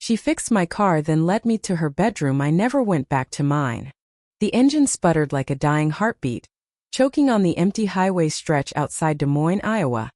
She fixed my car, then led me to her bedroom. I never went back to mine. The engine sputtered like a dying heartbeat, choking on the empty highway stretch outside Des Moines, Iowa,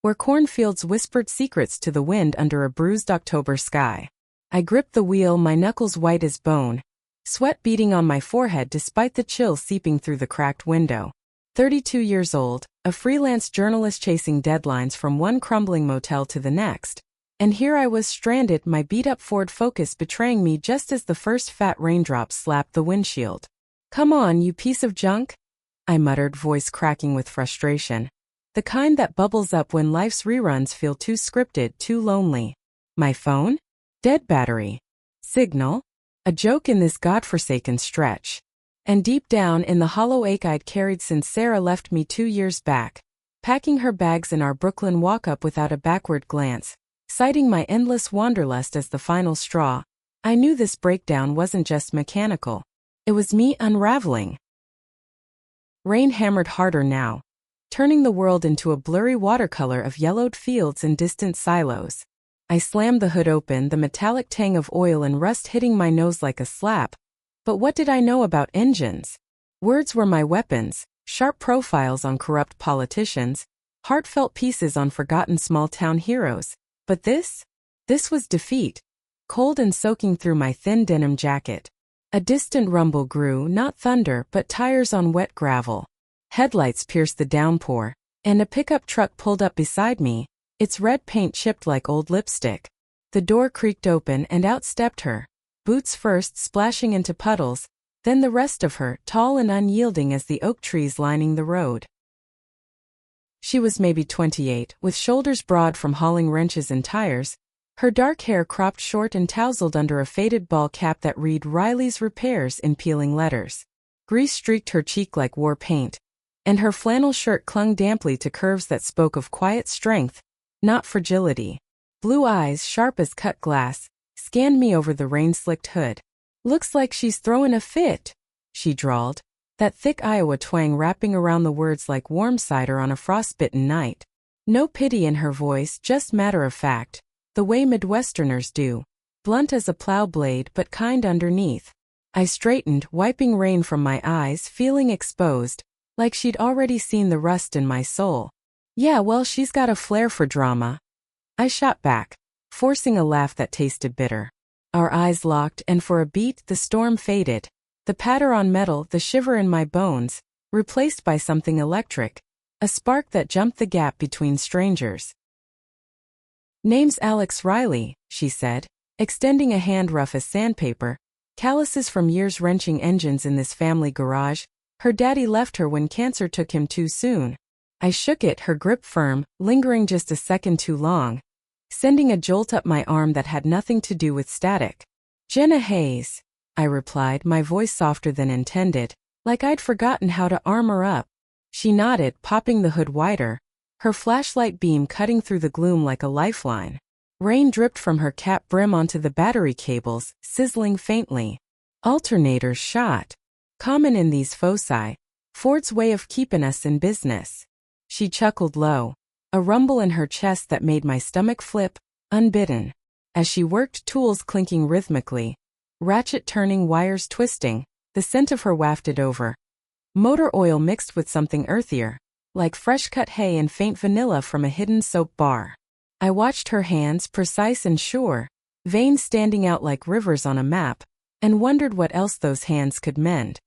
where cornfields whispered secrets to the wind under a bruised October sky. I gripped the wheel, my knuckles white as bone, sweat beading on my forehead despite the chill seeping through the cracked window. 32 years old, a freelance journalist chasing deadlines from one crumbling motel to the next. And here I was stranded, my beat-up Ford Focus betraying me just as the first fat raindrops slapped the windshield. "Come on, you piece of junk," I muttered, voice cracking with frustration. The kind that bubbles up when life's reruns feel too scripted, too lonely. My phone? Dead battery. Signal? A joke in this godforsaken stretch. And deep down in the hollow ache I'd carried since Sarah left me 2 years back, packing her bags in our Brooklyn walk-up without a backward glance, citing my endless wanderlust as the final straw, I knew this breakdown wasn't just mechanical. It was me unraveling. Rain hammered harder now, turning the world into a blurry watercolor of yellowed fields and distant silos. I slammed the hood open, the metallic tang of oil and rust hitting my nose like a slap. But what did I know about engines? Words were my weapons, sharp profiles on corrupt politicians, heartfelt pieces on forgotten small-town heroes. But this was defeat, cold and soaking through my thin denim jacket. A distant rumble grew, not thunder but tires on wet gravel. Headlights pierced the downpour, and a pickup truck pulled up beside me, its red paint chipped like old lipstick. The door creaked open and out stepped her, boots first splashing into puddles, then the rest of her, tall and unyielding as the oak trees lining the road. She was maybe 28, with shoulders broad from hauling wrenches and tires, her dark hair cropped short and tousled under a faded ball cap that read Riley's Repairs in peeling letters. Grease streaked her cheek like war paint, and her flannel shirt clung damply to curves that spoke of quiet strength, not fragility. Blue eyes, sharp as cut glass, scanned me over the rain-slicked hood. "Looks like she's throwing a fit," she drawled, that thick Iowa twang wrapping around the words like warm cider on a frostbitten night. No pity in her voice, just matter of fact, the way Midwesterners do, blunt as a plow blade but kind underneath. I straightened, wiping rain from my eyes, feeling exposed, like she'd already seen the rust in my soul. "Yeah, well, she's got a flair for drama," I shot back, forcing a laugh that tasted bitter. Our eyes locked, and for a beat the storm faded. The patter on metal, the shiver in my bones, replaced by something electric, a spark that jumped the gap between strangers. "Name's Alex Riley," she said, extending a hand rough as sandpaper, calluses from years wrenching engines in this family garage. Her daddy left her when cancer took him too soon. I shook it, her grip firm, lingering just a second too long, sending a jolt up my arm that had nothing to do with static. "Jenna Hayes," I replied, my voice softer than intended, like I'd forgotten how to armor up. She nodded, popping the hood wider, her flashlight beam cutting through the gloom like a lifeline. Rain dripped from her cap brim onto the battery cables, sizzling faintly. Alternators shot. Common in these foci, Ford's way of keeping us in business. She chuckled low, a rumble in her chest that made my stomach flip, unbidden. As she worked, tools clinking rhythmically, ratchet turning, wires twisting, the scent of her wafted over. Motor oil mixed with something earthier, like fresh-cut hay and faint vanilla from a hidden soap bar. I watched her hands, precise and sure, veins standing out like rivers on a map, and wondered what else those hands could mend.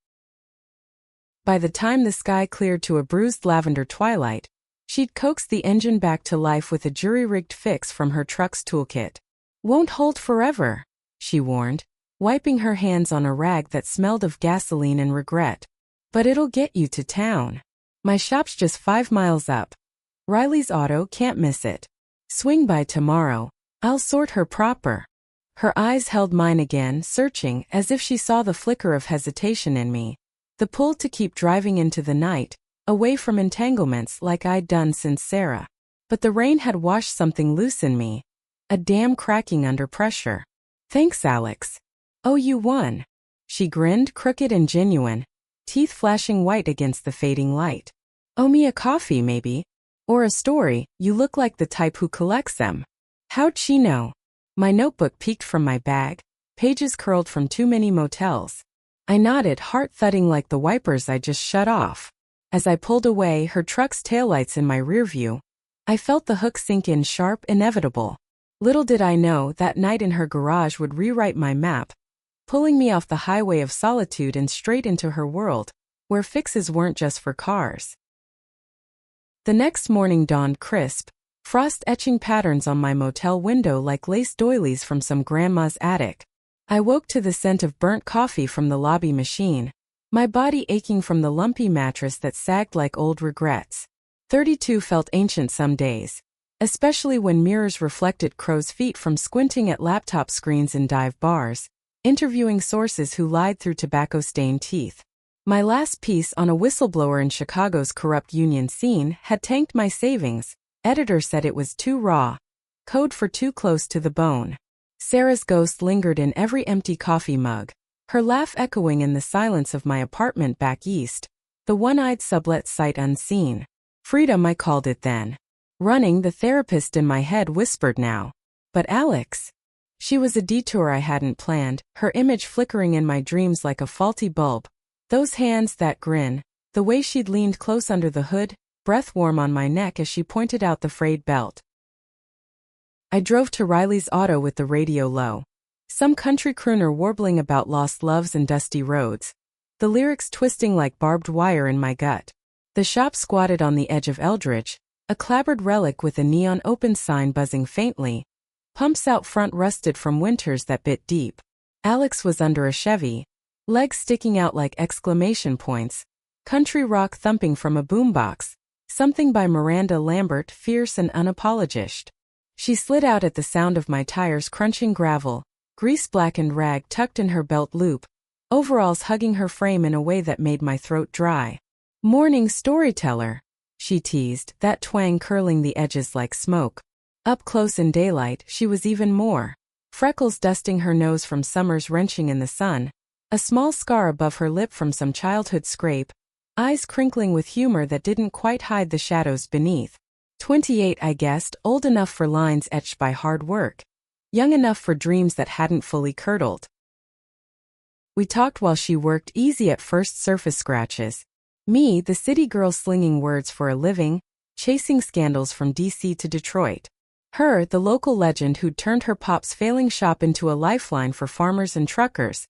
By the time the sky cleared to a bruised lavender twilight, she'd coaxed the engine back to life with a jury-rigged fix from her truck's toolkit. "Won't hold forever," she warned, wiping her hands on a rag that smelled of gasoline and regret. "But it'll get you to town. My shop's just 5 miles up. Riley's Auto, can't miss it. Swing by tomorrow. I'll sort her proper." Her eyes held mine again, searching, as if she saw the flicker of hesitation in me. The pull to keep driving into the night, away from entanglements like I'd done since Sarah. But the rain had washed something loose in me. A dam cracking under pressure. "Thanks, Alex. Oh, you won." She grinned, crooked and genuine, teeth flashing white against the fading light. "Owe me a coffee, maybe? Or a story, you look like the type who collects them." How'd she know? My notebook peeked from my bag, pages curled from too many motels. I nodded, heart thudding like the wipers I just shut off. As I pulled away, her truck's taillights in my rearview, I felt the hook sink in sharp, inevitable. Little did I know that night in her garage would rewrite my map, pulling me off the highway of solitude and straight into her world, where fixes weren't just for cars. The next morning dawned crisp, frost etching patterns on my motel window like lace doilies from some grandma's attic. I woke to the scent of burnt coffee from the lobby machine, my body aching from the lumpy mattress that sagged like old regrets. 32 felt ancient some days, especially when mirrors reflected crow's feet from squinting at laptop screens in dive bars, interviewing sources who lied through tobacco-stained teeth. My last piece on a whistleblower in Chicago's corrupt union scene had tanked my savings. Editor said it was too raw. Code for too close to the bone. Sarah's ghost lingered in every empty coffee mug, her laugh echoing in the silence of my apartment back east, the one-eyed sublet sight unseen. Freedom, I called it then. Running, the therapist in my head whispered now. But Alex? She was a detour I hadn't planned, her image flickering in my dreams like a faulty bulb. Those hands, that grin, the way she'd leaned close under the hood, breath warm on my neck as she pointed out the frayed belt. I drove to Riley's auto with the radio low. Some country crooner warbling about lost loves and dusty roads, the lyrics twisting like barbed wire in my gut. The shop squatted on the edge of Eldridge, a clabbered relic with a neon open sign buzzing faintly. Pumps out front rusted from winters that bit deep. Alex was under a Chevy, legs sticking out like exclamation points, country rock thumping from a boombox, something by Miranda Lambert, fierce and unapologized. She slid out at the sound of my tires crunching gravel, grease-blackened rag tucked in her belt loop, overalls hugging her frame in a way that made my throat dry. Morning storyteller, she teased, that twang curling the edges like smoke. Up close in daylight, she was even more. Freckles dusting her nose from summer's wrenching in the sun, a small scar above her lip from some childhood scrape, eyes crinkling with humor that didn't quite hide the shadows beneath. 28, I guessed, old enough for lines etched by hard work, young enough for dreams that hadn't fully curdled. We talked while she worked, easy at first, surface scratches. Me, the city girl slinging words for a living, chasing scandals from DC to Detroit. Her, the local legend who'd turned her pop's failing shop into a lifeline for farmers and truckers.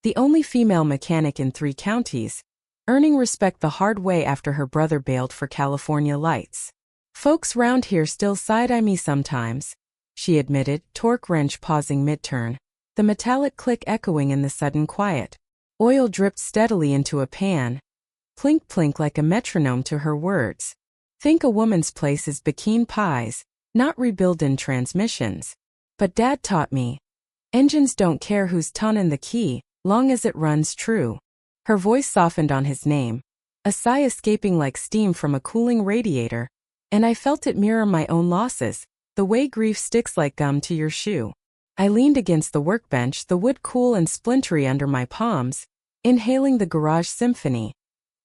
The only female mechanic in 3 counties, earning respect the hard way after her brother bailed for California lights. Folks round here still side-eye me sometimes, she admitted, torque wrench pausing mid-turn, the metallic click echoing in the sudden quiet. Oil dripped steadily into a pan. Plink-plink like a metronome to her words. Think a woman's place is bikini pies, not rebuildin' transmissions. But Dad taught me. Engines don't care who's tonnin' the key, long as it runs true. Her voice softened on his name, a sigh escaping like steam from a cooling radiator, and I felt it mirror my own losses, the way grief sticks like gum to your shoe. I leaned against the workbench, the wood cool and splintery under my palms, inhaling the garage symphony.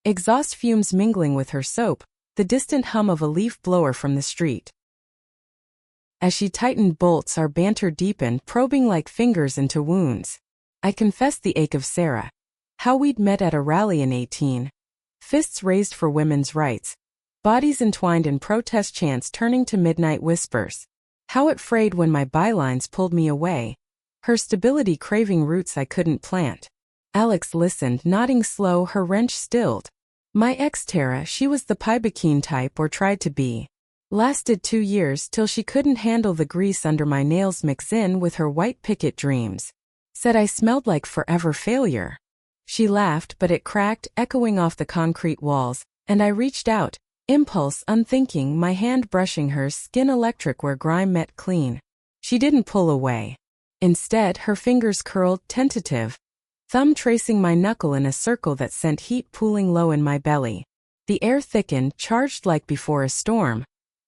Exhaust fumes mingling with her soap, the distant hum of a leaf blower from the street. As she tightened bolts, our banter deepened, probing like fingers into wounds. I confessed the ache of Sarah. How we'd met at a rally in 18. Fists raised for women's rights. Bodies entwined in protest chants turning to midnight whispers. How it frayed when my bylines pulled me away. Her stability craving roots I couldn't plant. Alex listened, nodding slow, her wrench stilled. My ex-Tara, she was the pie bikini type, or tried to be. Lasted 2 years till she couldn't handle the grease under my nails mix in with her white picket dreams. Said I smelled like forever failure. She laughed, but it cracked, echoing off the concrete walls, and I reached out, impulse unthinking, my hand brushing hers, skin electric where grime met clean. She didn't pull away. Instead, her fingers curled, tentative, thumb tracing my knuckle in a circle that sent heat pooling low in my belly. The air thickened, charged like before a storm,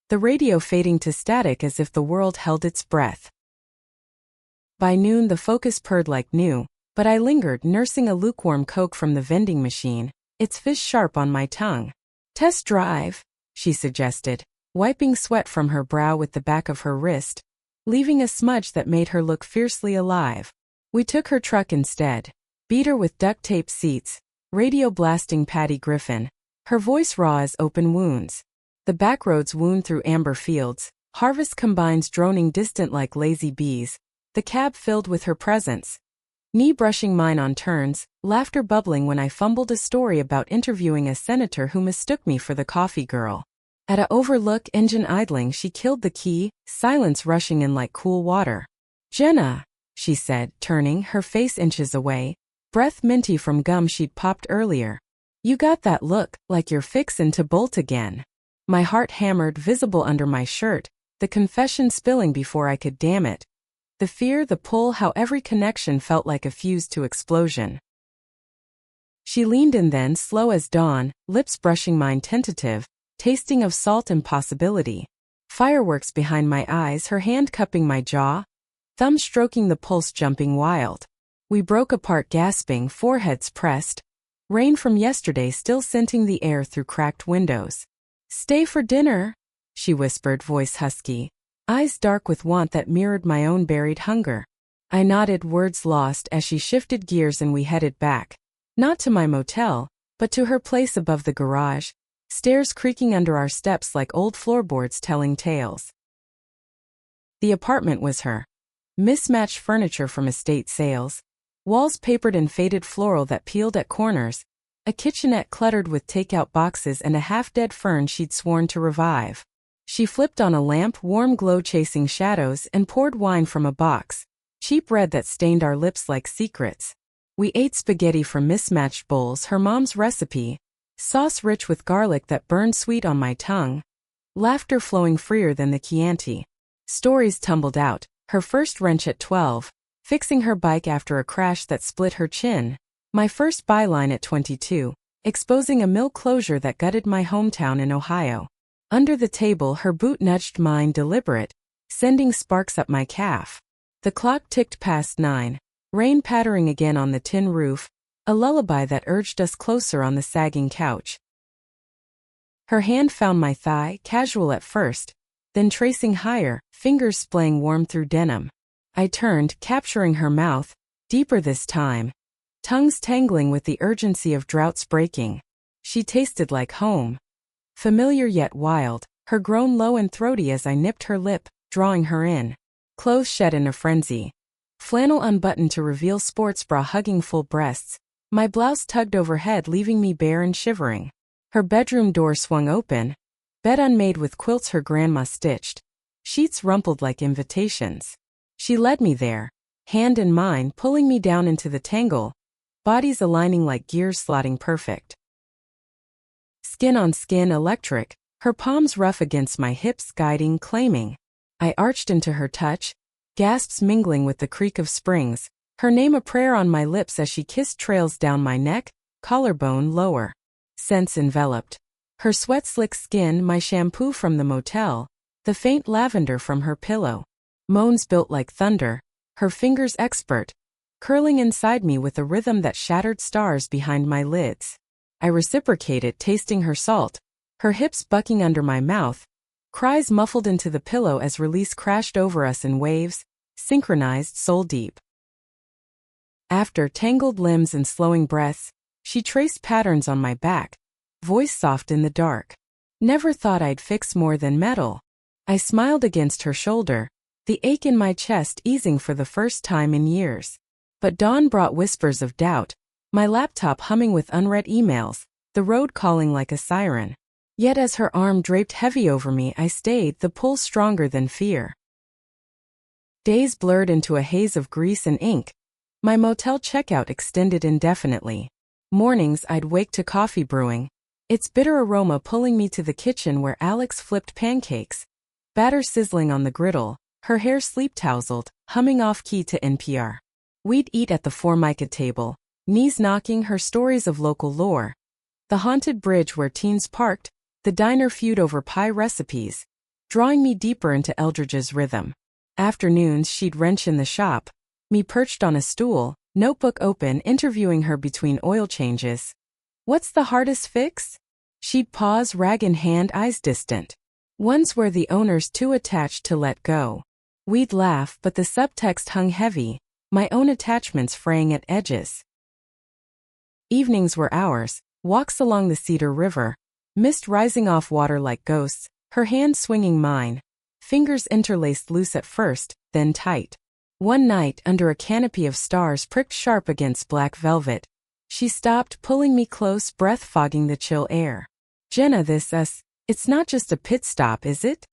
the radio fading to static as if the world held its breath. By noon the focus purred like new, but I lingered, nursing a lukewarm Coke from the vending machine, its fish sharp on my tongue. Test drive, she suggested, wiping sweat from her brow with the back of her wrist. leaving a smudge that made her look fiercely alive. We took her truck instead. Beat her with duct tape seats, radio blasting Patty Griffin, her voice raw as open wounds. The backroads wound through amber fields, harvest combines droning distant like lazy bees, the cab filled with her presence. Knee brushing mine on turns, laughter bubbling when I fumbled a story about interviewing a senator who mistook me for the coffee girl. At a overlook engine idling she killed the key, silence rushing in like cool water. "Jenna," she said, turning, her face inches away, breath minty from gum she'd popped earlier. "You got that look, like you're fixin' to bolt again." My heart hammered, visible under my shirt, the confession spilling before I could damn it. The fear, the pull, how every connection felt like a fuse to explosion. She leaned in then, slow as dawn, lips brushing mine tentative, tasting of salt and possibility. Fireworks behind my eyes, her hand cupping my jaw, thumb stroking the pulse jumping wild. We broke apart gasping, foreheads pressed, rain from yesterday still scenting the air through cracked windows. "Stay for dinner?" she whispered, voice husky, eyes dark with want that mirrored my own buried hunger. I nodded, words lost as she shifted gears and we headed back. Not to my motel, but to her place above the garage, stairs creaking under our steps like old floorboards telling tales. The apartment was her. Mismatched furniture from estate sales, walls papered in faded floral that peeled at corners, a kitchenette cluttered with takeout boxes and a half-dead fern she'd sworn to revive. She flipped on a lamp, warm glow chasing shadows, and poured wine from a box, cheap red that stained our lips like secrets. We ate spaghetti from mismatched bowls, her mom's recipe, sauce rich with garlic that burned sweet on my tongue, laughter flowing freer than the Chianti. Stories tumbled out, her first wrench at 12, fixing her bike after a crash that split her chin, my first byline at 22, exposing a mill closure that gutted my hometown in Ohio. Under the table her boot nudged mine, deliberate, sending sparks up my calf. The clock ticked past 9, rain pattering again on the tin roof, a lullaby that urged us closer on the sagging couch. Her hand found my thigh, casual at first, then tracing higher, fingers splaying warm through denim. I turned, capturing her mouth, deeper this time, tongues tangling with the urgency of droughts breaking. She tasted like home. Familiar yet wild, her groan low and throaty as I nipped her lip, drawing her in. Clothes shed in a frenzy. Flannel unbuttoned to reveal sports bra hugging full breasts, my blouse tugged overhead leaving me bare and shivering. Her bedroom door swung open, bed unmade with quilts her grandma stitched, sheets rumpled like invitations. She led me there, hand in mine pulling me down into the tangle, bodies aligning like gears slotting perfect. Skin on skin, electric, her palms rough against my hips guiding, claiming. I arched into her touch, gasps mingling with the creak of springs, her name a prayer on my lips as she kissed trails down my neck, collarbone lower. Scents enveloped. Her sweat slick skin, my shampoo from the motel, the faint lavender from her pillow. Moans built like thunder, her fingers expert, curling inside me with a rhythm that shattered stars behind my lids. I reciprocated, tasting her salt, her hips bucking under my mouth, cries muffled into the pillow as release crashed over us in waves, synchronized soul deep. After tangled limbs and slowing breaths, she traced patterns on my back, voice soft in the dark. Never thought I'd fix more than metal. I smiled against her shoulder, the ache in my chest easing for the first time in years. But dawn brought whispers of doubt, my laptop humming with unread emails, the road calling like a siren. Yet as her arm draped heavy over me I stayed, the pull stronger than fear. Days blurred into a haze of grease and ink. My motel checkout extended indefinitely. Mornings I'd wake to coffee brewing, its bitter aroma pulling me to the kitchen where Alex flipped pancakes, batter sizzling on the griddle, her hair sleep-tousled, humming off-key to NPR. We'd eat at the Formica table, knees knocking, her stories of local lore. The haunted bridge where teens parked, the diner feud over pie recipes, drawing me deeper into Eldridge's rhythm. Afternoons she'd wrench in the shop, me perched on a stool, notebook open, interviewing her between oil changes. What's the hardest fix? She'd pause, rag in hand, eyes distant. Ones where the owner's too attached to let go. We'd laugh, but the subtext hung heavy, my own attachments fraying at edges. Evenings were ours, walks along the Cedar River, mist rising off water like ghosts, her hand swinging mine, fingers interlaced loose at first, then tight. One night, under a canopy of stars pricked sharp against black velvet, she stopped, pulling me close, breath fogging the chill air. "Jenna, it's not just a pit stop, is it?"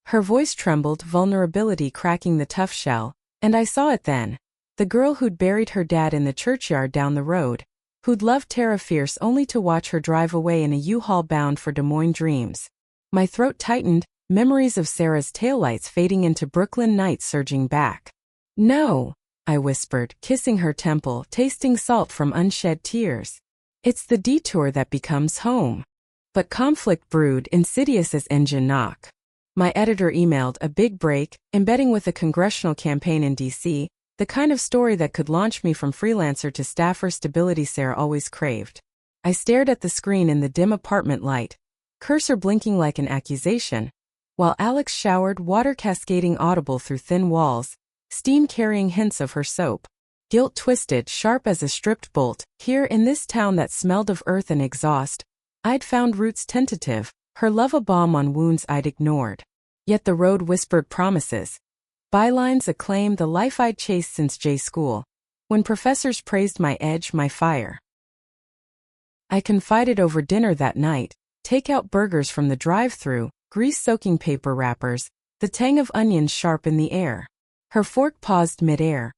Her voice trembled, vulnerability cracking the tough shell, and I saw it then. The girl who'd buried her dad in the churchyard down the road, who'd loved Tara fierce only to watch her drive away in a U-Haul bound for Des Moines dreams. My throat tightened, memories of Sarah's taillights fading into Brooklyn nights surging back. "No," I whispered, kissing her temple, tasting salt from unshed tears. "It's the detour that becomes home." But conflict brewed, insidious as engine knock. My editor emailed a big break, embedding with a congressional campaign in D.C., the kind of story that could launch me from freelancer to staffer stability Sarah always craved. I stared at the screen in the dim apartment light, cursor blinking like an accusation, while Alex showered, water cascading audible through thin walls, steam carrying hints of her soap. Guilt twisted, sharp as a stripped bolt. Here in this town that smelled of earth and exhaust, I'd found roots tentative, her love a balm on wounds I'd ignored. Yet the road whispered promises. Bylines acclaim the life I'd chased since J school. When professors praised my edge, my fire. I confided over dinner that night, take-out burgers from the drive-thru, grease-soaking paper wrappers, the tang of onions sharp in the air. Her fork paused mid-air,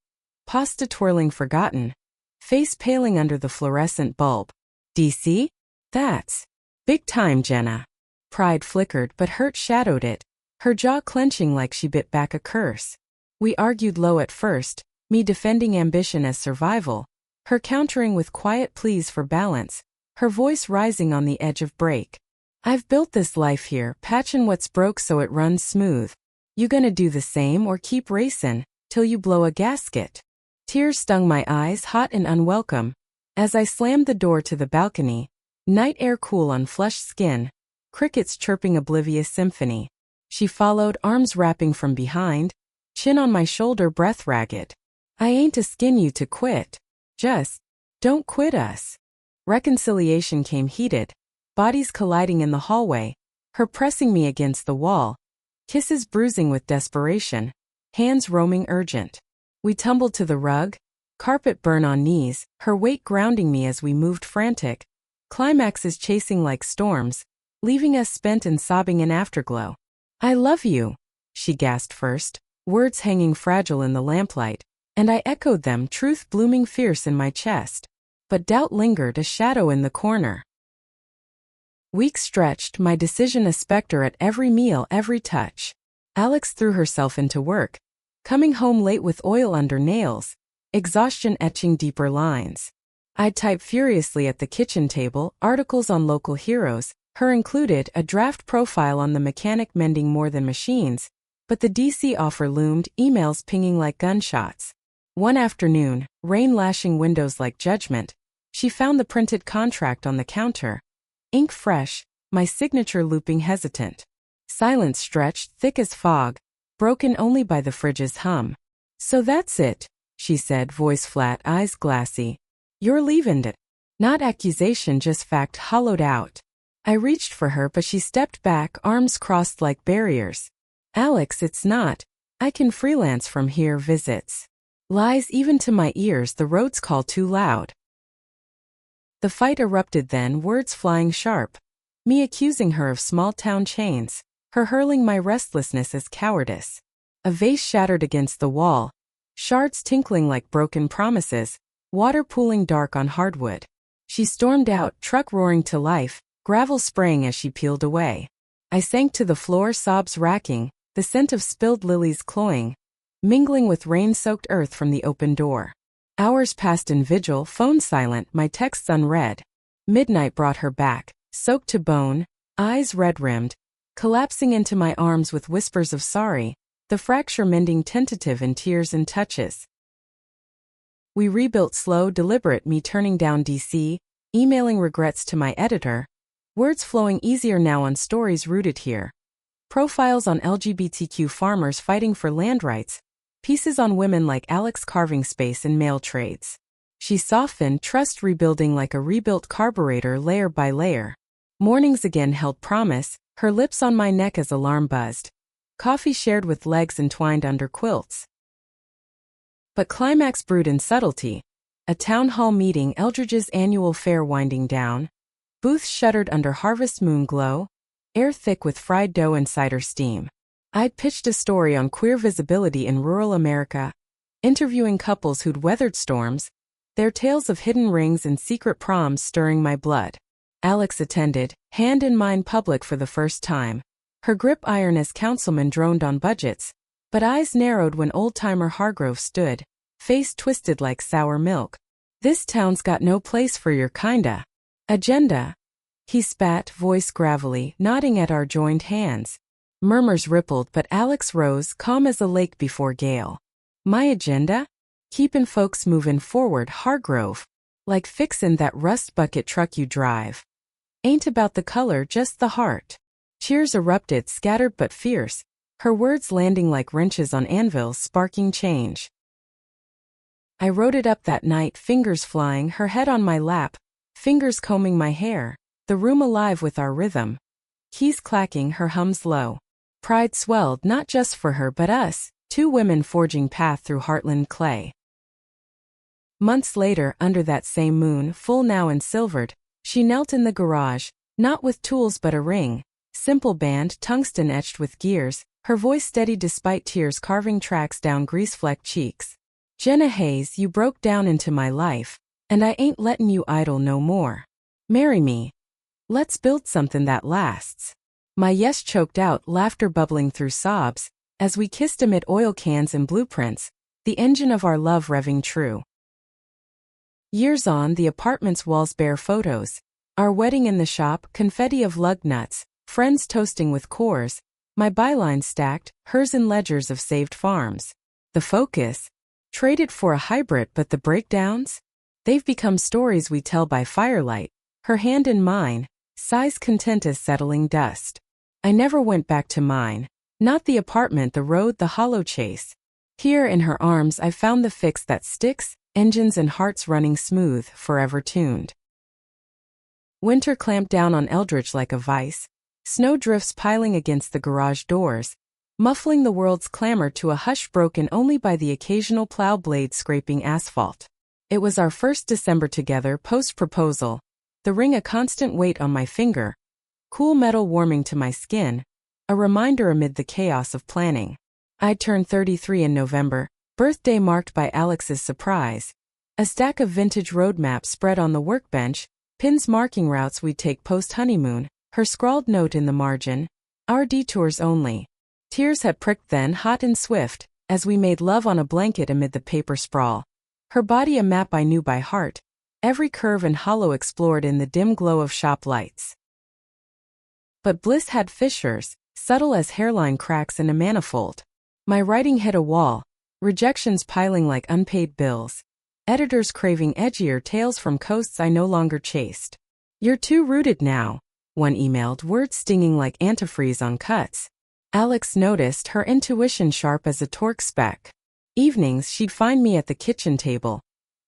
pasta twirling forgotten, face paling under the fluorescent bulb. "DC? That's big time, Jenna." Pride flickered, but hurt shadowed it, her jaw clenching like she bit back a curse. We argued low at first, me defending ambition as survival, her countering with quiet pleas for balance, her voice rising on the edge of break. "I've built this life here, patchin' what's broke so it runs smooth. You gonna do the same or keep racin' till you blow a gasket?" Tears stung my eyes, hot and unwelcome, as I slammed the door to the balcony, night air cool on flushed skin, crickets chirping oblivious symphony. She followed, arms wrapping from behind, chin on my shoulder, breath ragged. "I ain't askin' you to quit. Just don't quit us." Reconciliation came heated, bodies colliding in the hallway, her pressing me against the wall, kisses bruising with desperation, hands roaming urgent. We tumbled to the rug, carpet burn on knees, her weight grounding me as we moved frantic, climaxes chasing like storms, leaving us spent and sobbing in afterglow. "I love you," she gasped first, words hanging fragile in the lamplight, and I echoed them, truth blooming fierce in my chest. But doubt lingered, a shadow in the corner. Weeks stretched, my decision a specter at every meal, every touch. Alex threw herself into work, coming home late with oil under nails, exhaustion etching deeper lines. I'd type furiously at the kitchen table, articles on local heroes, her included, a draft profile on the mechanic mending more than machines, but the DC offer loomed, emails pinging like gunshots. One afternoon, rain lashing windows like judgment, she found the printed contract on the counter. Ink fresh, my signature looping hesitant. Silence stretched, thick as fog, broken only by the fridge's hum. "So that's it," she said, voice flat, eyes glassy. "You're leaving it." Not accusation, just fact hollowed out. I reached for her, but she stepped back, arms crossed like barriers. "Alex, it's not. I can freelance from here, visits." Lies even to my ears, the road's call too loud. The fight erupted then, words flying sharp. Me accusing her of small-town chains, her hurling my restlessness as cowardice. A vase shattered against the wall, shards tinkling like broken promises, water pooling dark on hardwood. She stormed out, truck roaring to life, gravel spraying as she peeled away. I sank to the floor, sobs racking, the scent of spilled lilies cloying, mingling with rain-soaked earth from the open door. Hours passed in vigil, phone silent, my texts unread. Midnight brought her back, soaked to bone, eyes red-rimmed, collapsing into my arms with whispers of sorry, the fracture mending tentative in tears and touches. We rebuilt slow, deliberate, me turning down DC, emailing regrets to my editor, words flowing easier now on stories rooted here. profiles on LGBTQ farmers fighting for land rights, pieces on women like Alex carving space in male trades. She softened, trust rebuilding like a rebuilt carburetor layer by layer. Mornings again held promise, her lips on my neck as alarm buzzed. Coffee shared with legs entwined under quilts. But climax brewed in subtlety. A town hall meeting, Eldridge's annual fair winding down. Booths shuttered under harvest moon glow, air thick with fried dough and cider steam. I'd pitched a story on queer visibility in rural America, interviewing couples who'd weathered storms, their tales of hidden rings and secret proms stirring my blood. Alex attended, hand in mine public for the first time. Her grip iron as councilman droned on budgets, but eyes narrowed when old-timer Hargrove stood, face twisted like sour milk. This town's got no place for your kinda agenda. He spat, voice gravelly, nodding at our joined hands. Murmurs rippled, but Alex rose, calm as a lake before gale. My agenda? Keepin' folks movin' forward, Hargrove. Like fixin' that rust bucket truck you drive. Ain't about the color, just the heart. Cheers erupted, scattered but fierce, her words landing like wrenches on anvils, sparking change. I wrote it up that night, fingers flying, her head on my lap, fingers combing my hair, the room alive with our rhythm. Keys clacking, her hums low. Pride swelled, not just for her but us, two women forging path through heartland clay. Months later, under that same moon, full now and silvered, she knelt in the garage, not with tools but a ring, simple band, tungsten etched with gears, her voice steady despite tears carving tracks down grease-flecked cheeks. Jenna Hayes, you broke down into my life, and I ain't lettin' you idle no more. Marry me. Let's build something that lasts. My yes choked out, laughter bubbling through sobs, as we kissed amid oil cans and blueprints, the engine of our love revving true. Years on, the apartment's walls bear photos. Our wedding in the shop, confetti of lug nuts, friends toasting with cores, my byline stacked, hers in ledgers of saved farms. The focus? Traded for a hybrid, but the breakdowns? They've become stories we tell by firelight, her hand in mine, sighs content as settling dust. I never went back to mine. Not the apartment, the road, the hollow chase. Here in her arms I found the fix that sticks, engines and hearts running smooth, forever tuned. Winter clamped down on Eldridge like a vice, snowdrifts piling against the garage doors, muffling the world's clamor to a hush broken only by the occasional plow blade scraping asphalt. It was our first December together post-proposal, the ring a constant weight on my finger, cool metal warming to my skin, a reminder amid the chaos of planning. I'd turned 33 in November, birthday marked by Alex's surprise. A stack of vintage roadmaps spread on the workbench, pins marking routes we'd take post-honeymoon, her scrawled note in the margin, our detours only. Tears had pricked then, hot and swift, as we made love on a blanket amid the paper sprawl. Her body a map I knew by heart, every curve and hollow explored in the dim glow of shop lights. But bliss had fissures, subtle as hairline cracks in a manifold. My writing hit a wall, rejections piling like unpaid bills. Editors craving edgier tales from coasts I no longer chased. You're too rooted now, one emailed, words stinging like antifreeze on cuts. Alex noticed, her intuition sharp as a torque spec. Evenings she'd find me at the kitchen table.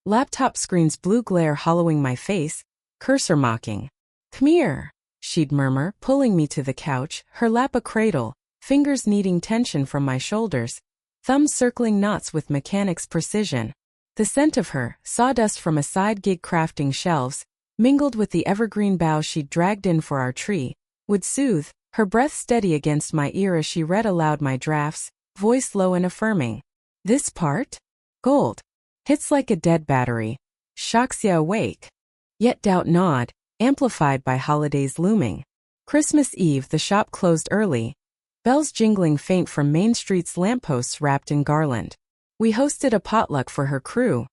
Laptop screen's blue glare hollowing my face, cursor mocking. "Come here," she'd murmur, pulling me to the couch, her lap a cradle, fingers kneading tension from my shoulders, thumbs circling knots with mechanic's precision. The scent of her, sawdust from a side gig crafting shelves, mingled with the evergreen boughs she'd dragged in for our tree, would soothe, her breath steady against my ear as she read aloud my drafts, voice low and affirming. This part? Gold. Hits like a dead battery. Shocks ya awake. Yet doubt gnawed, amplified by holidays looming. Christmas Eve the shop closed early. Bells jingling faint from Main Street's lampposts wrapped in garland. We hosted a potluck for her crew.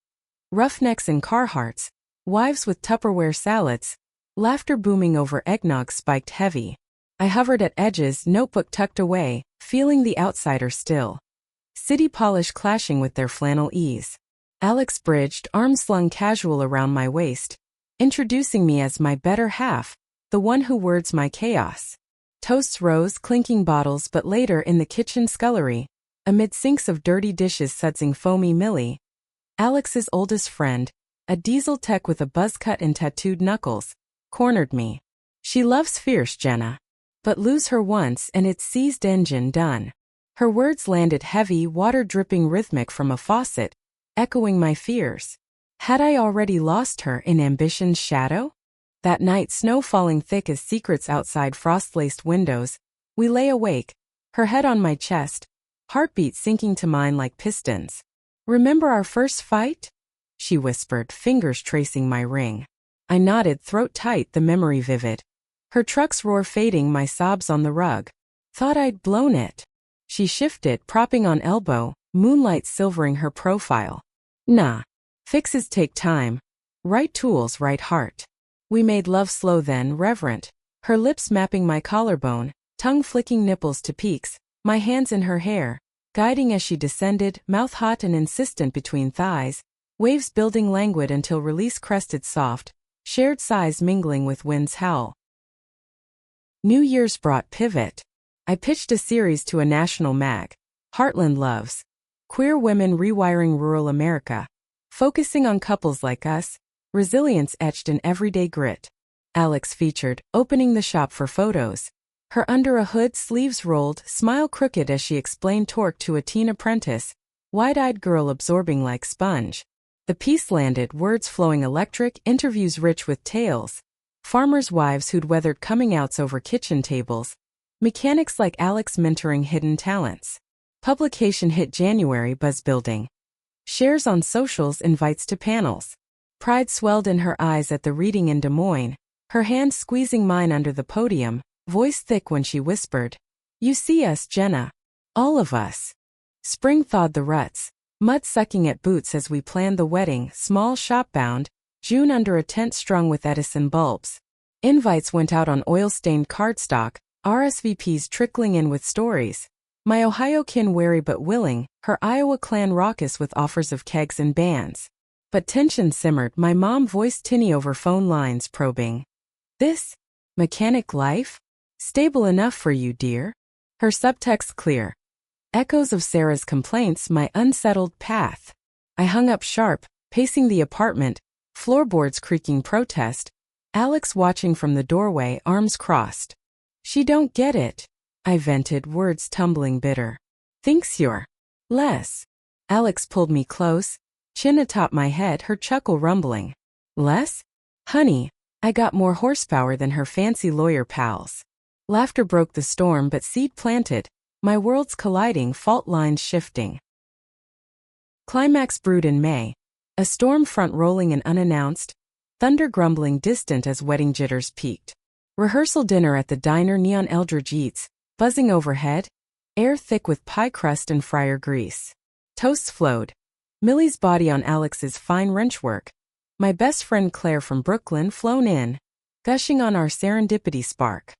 Roughnecks in Carhartts, wives with Tupperware salads, laughter booming over eggnog spiked heavy. I hovered at edges, notebook tucked away, feeling the outsider still. City polish clashing with their flannel ease. Alex bridged, arms slung casual around my waist, introducing me as my better half, the one who words my chaos. Toasts rose, clinking bottles, but later in the kitchen scullery, amid sinks of dirty dishes sudsing foamy Millie, Alex's oldest friend, a diesel tech with a buzz cut and tattooed knuckles, cornered me. She loves fierce, Jenna. But lose her once and it's seized engine done. Her words landed heavy, water-dripping rhythmic from a faucet, echoing my fears. Had I already lost her in ambition's shadow? That night, snow falling thick as secrets outside frost-laced windows, we lay awake, her head on my chest, heartbeat sinking to mine like pistons. Remember our first fight? She whispered, fingers tracing my ring. I nodded, throat tight, the memory vivid. Her truck's roar fading, my sobs on the rug. Thought I'd blown it. She shifted, propping on elbow, moonlight silvering her profile. Nah. Fixes take time. Right tools, right heart. We made love slow then, reverent. Her lips mapping my collarbone, tongue flicking nipples to peaks, my hands in her hair, guiding as she descended, mouth hot and insistent between thighs, waves building languid until release crested soft, shared sighs mingling with wind's howl. New Year's brought pivot. I pitched a series to a national mag, Heartland Loves, Queer Women Rewiring Rural America, focusing on couples like us, resilience etched in everyday grit. Alex featured, opening the shop for photos. Her under a hood, sleeves rolled, smile crooked as she explained torque to a teen apprentice, wide-eyed girl absorbing like sponge. The piece landed, words flowing electric, interviews rich with tales. Farmers' wives who'd weathered coming-outs over kitchen tables. Mechanics like Alex mentoring hidden talents. Publication hit January, buzz building. Shares on socials, invites to panels. Pride swelled in her eyes at the reading in Des Moines, her hand squeezing mine under the podium, voice thick when she whispered, "You see us, Jenna. All of us." Spring thawed the ruts, mud sucking at boots as we planned the wedding, small shop bound, June under a tent strung with Edison bulbs. Invites went out on oil-stained cardstock, RSVPs trickling in with stories. My Ohio kin wary but willing, her Iowa clan raucous with offers of kegs and bands. But tension simmered, my mom voiced tinny over phone lines probing. This? Mechanic life? Stable enough for you, dear? Her subtext clear. Echoes of Sarah's complaints, my unsettled path. I hung up sharp, pacing the apartment, floorboards creaking protest, Alex watching from the doorway, arms crossed. She don't get it, I vented, words tumbling bitter. Thinks you're Les. Alex pulled me close, chin atop my head, her chuckle rumbling. Les? Honey, I got more horsepower than her fancy lawyer pals. Laughter broke the storm, but seed planted, my worlds colliding, fault lines shifting. Climax brewed in May, a storm front rolling in unannounced, thunder grumbling distant as wedding jitters peaked. Rehearsal dinner at the diner, neon Eldridge eats, buzzing overhead, air thick with pie crust and fryer grease. Toasts flowed. Millie's body on Alex's fine wrenchwork. My best friend Claire from Brooklyn flown in, gushing on our serendipity spark.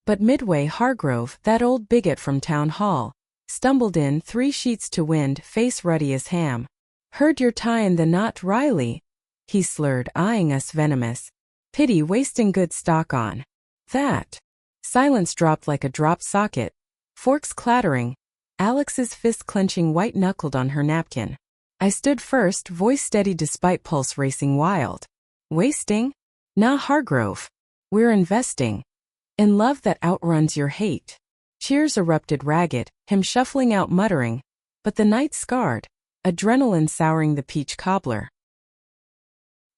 But midway, Hargrove, that old bigot from town hall, stumbled in, 3 sheets to wind, face ruddy as ham. Heard you're tyin' the knot, Riley, he slurred, eyeing us venomous. Pity wasting good stock on that. Silence dropped like a dropped socket, forks clattering, Alex's fist clenching, white-knuckled on her napkin. I stood first, voice steady despite pulse racing wild. Wasting? Nah, Hargrove. We're investing. In love that outruns your hate. Cheers erupted ragged, him shuffling out muttering, but the night scarred, adrenaline souring the peach cobbler.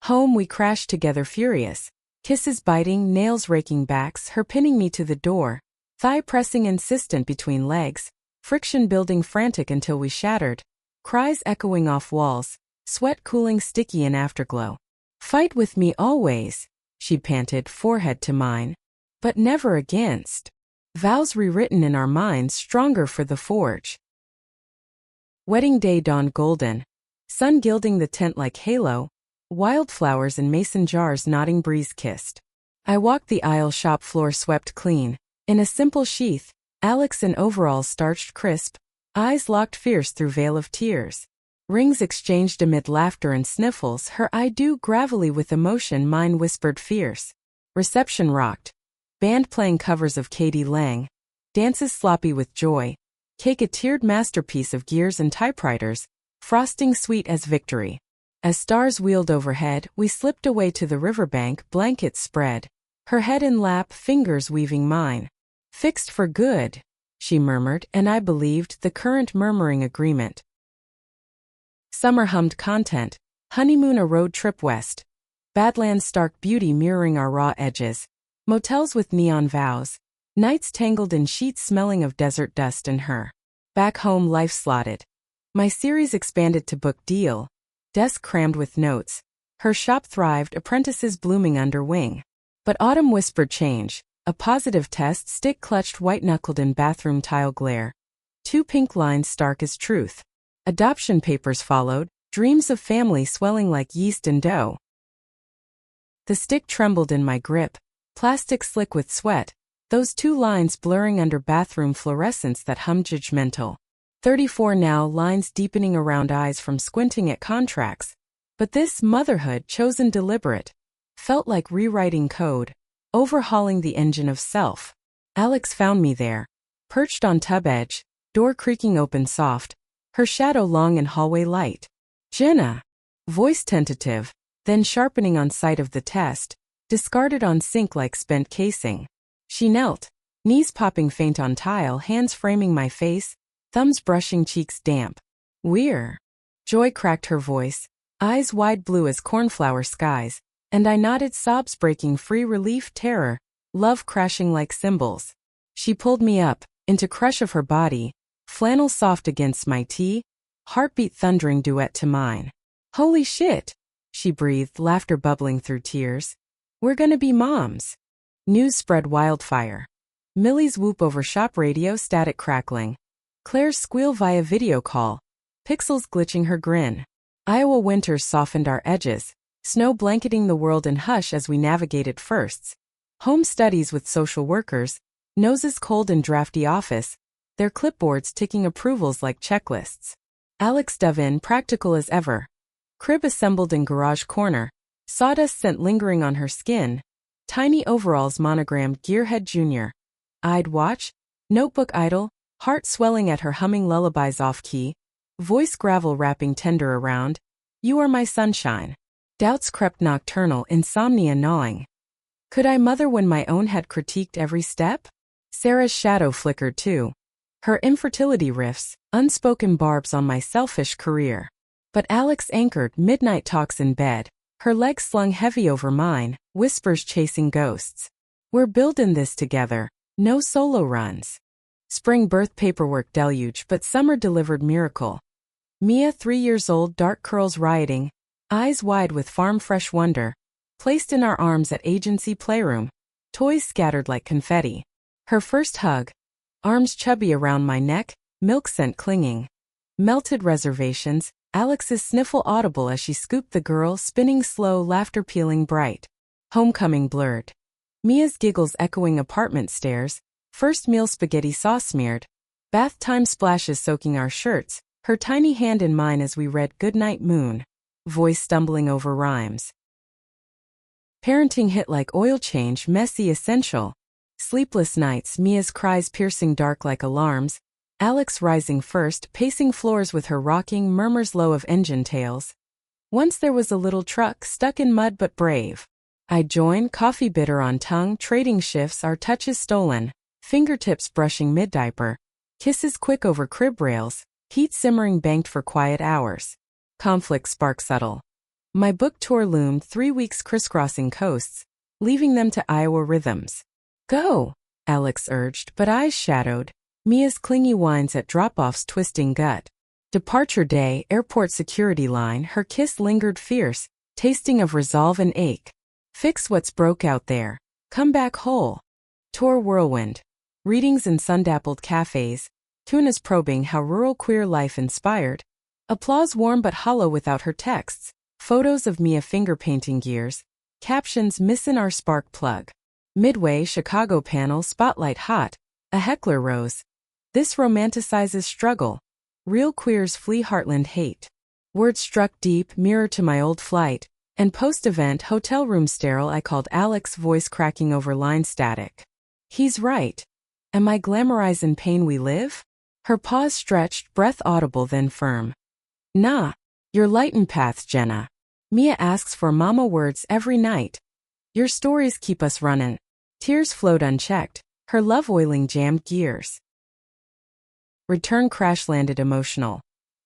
Home we crashed together furious. Kisses biting, nails raking backs, her pinning me to the door, thigh pressing insistent between legs, friction building frantic until we shattered, cries echoing off walls, sweat cooling sticky in afterglow. Fight with me always, she panted, forehead to mine. But never against. Vows rewritten in our minds, stronger for the forge. Wedding day dawned golden, sun gilding the tent like halo, wildflowers in mason jars nodding breeze kissed. I walked the aisle, shop floor swept clean. In a simple sheath, Alex in overalls starched crisp, eyes locked fierce through veil of tears. Rings exchanged amid laughter and sniffles, her I do gravelly with emotion, mine whispered fierce. Reception rocked. Band playing covers of Katie Lang. Dances sloppy with joy. Cake a tiered masterpiece of gears and typewriters. Frosting sweet as victory. As stars wheeled overhead, we slipped away to the riverbank, blankets spread. Her head in lap, fingers weaving mine. Fixed for good, she murmured, and I believed the current murmuring agreement. Summer hummed content. Honeymoon a road trip west. Badlands stark beauty mirroring our raw edges. Motels with neon vows. Nights tangled in sheets smelling of desert dust and her. Back home life slotted. My series expanded to book deal. Desk crammed with notes. Her shop thrived, apprentices blooming under wing. But autumn whispered change. A positive test stick clutched white-knuckled in bathroom tile glare. 2 pink lines stark as truth. Adoption papers followed, dreams of family swelling like yeast and dough. The stick trembled in my grip, plastic slick with sweat, those 2 lines blurring under bathroom fluorescence that hummed judgmental. 34 now, lines deepening around eyes from squinting at contracts. But this motherhood, chosen deliberate, felt like rewriting code, overhauling the engine of self. Alex found me there, perched on tub edge, door creaking open soft, her shadow long in hallway light. Jenna. Voice tentative, then sharpening on sight of the test, discarded on sink like spent casing. She knelt, knees popping faint on tile, hands framing my face, thumbs brushing cheeks damp. We're. Joy cracked her voice, eyes wide blue as cornflower skies, and I nodded, sobs breaking free, relief, terror, love crashing like cymbals. She pulled me up, into crush of her body, flannel soft against my tee, heartbeat thundering duet to mine. Holy shit, she breathed, laughter bubbling through tears. We're gonna be moms. News spread wildfire. Millie's whoop over shop radio, static crackling. Claire's squeal via video call, pixels glitching her grin. Iowa winters softened our edges, snow blanketing the world in hush as we navigated firsts. Home studies with social workers, noses cold in drafty office, their clipboards ticking approvals like checklists. Alex dove in, practical as ever. Crib assembled in garage corner, sawdust scent lingering on her skin, tiny overalls monogrammed Gearhead Jr. I'd watch, notebook idle, heart swelling at her humming lullabies off-key, voice gravel wrapping tender around, you are my sunshine. Doubts crept nocturnal, insomnia gnawing. Could I mother when my own had critiqued every step? Sarah's shadow flickered too. Her infertility riffs, unspoken barbs on my selfish career. But Alex anchored, midnight talks in bed, her legs slung heavy over mine, whispers chasing ghosts. We're building this together, no solo runs. Spring birth paperwork deluge, but summer delivered miracle. Mia, 3 years old, dark curls rioting, eyes wide with farm fresh wonder, placed in our arms at agency playroom, toys scattered like confetti. Her first hug, arms chubby around my neck, milk scent clinging. Melted reservations, Alex's sniffle audible as she scooped the girl, spinning slow, laughter peeling bright. Homecoming blurred. Mia's giggles echoing apartment stairs, first meal spaghetti sauce smeared, bath time splashes soaking our shirts, her tiny hand in mine as we read Goodnight Moon, voice stumbling over rhymes. Parenting hit like oil change, messy, essential. Sleepless nights, Mia's cries piercing dark like alarms, Alex rising first, pacing floors with her rocking murmurs low of engine tails. Once there was a little truck stuck in mud but brave. I'd join, coffee bitter on tongue, trading shifts, our touches stolen, fingertips brushing mid-diaper, kisses quick over crib rails, heat simmering banked for quiet hours. Conflict spark subtle. My book tour loomed, 3 weeks crisscrossing coasts, leaving them to Iowa rhythms. Go, Alex urged, but eyes shadowed, Mia's clingy whines at drop-offs twisting gut. Departure day, airport security line, her kiss lingered fierce, tasting of resolve and ache. Fix what's broke out there. Come back whole. Tour whirlwind. Readings in sun-dappled cafes, tunas probing how rural queer life inspired. Applause warm but hollow without her texts. Photos of Mia finger painting gears. Captions missin' our spark plug. Midway, Chicago panel, spotlight hot. A heckler rose. This romanticizes struggle. Real queers flee heartland hate. Words struck deep, mirror to my old flight. And post-event, hotel room sterile, I called Alex, voice cracking over line static. He's right. Am I glamorizing pain we live? Her pause stretched, breath audible then firm. Nah, you're lightin' paths, Jenna. Mia asks for mama words every night. Your stories keep us runnin'. Tears flowed unchecked, her love oiling jammed gears. Return crash landed emotional.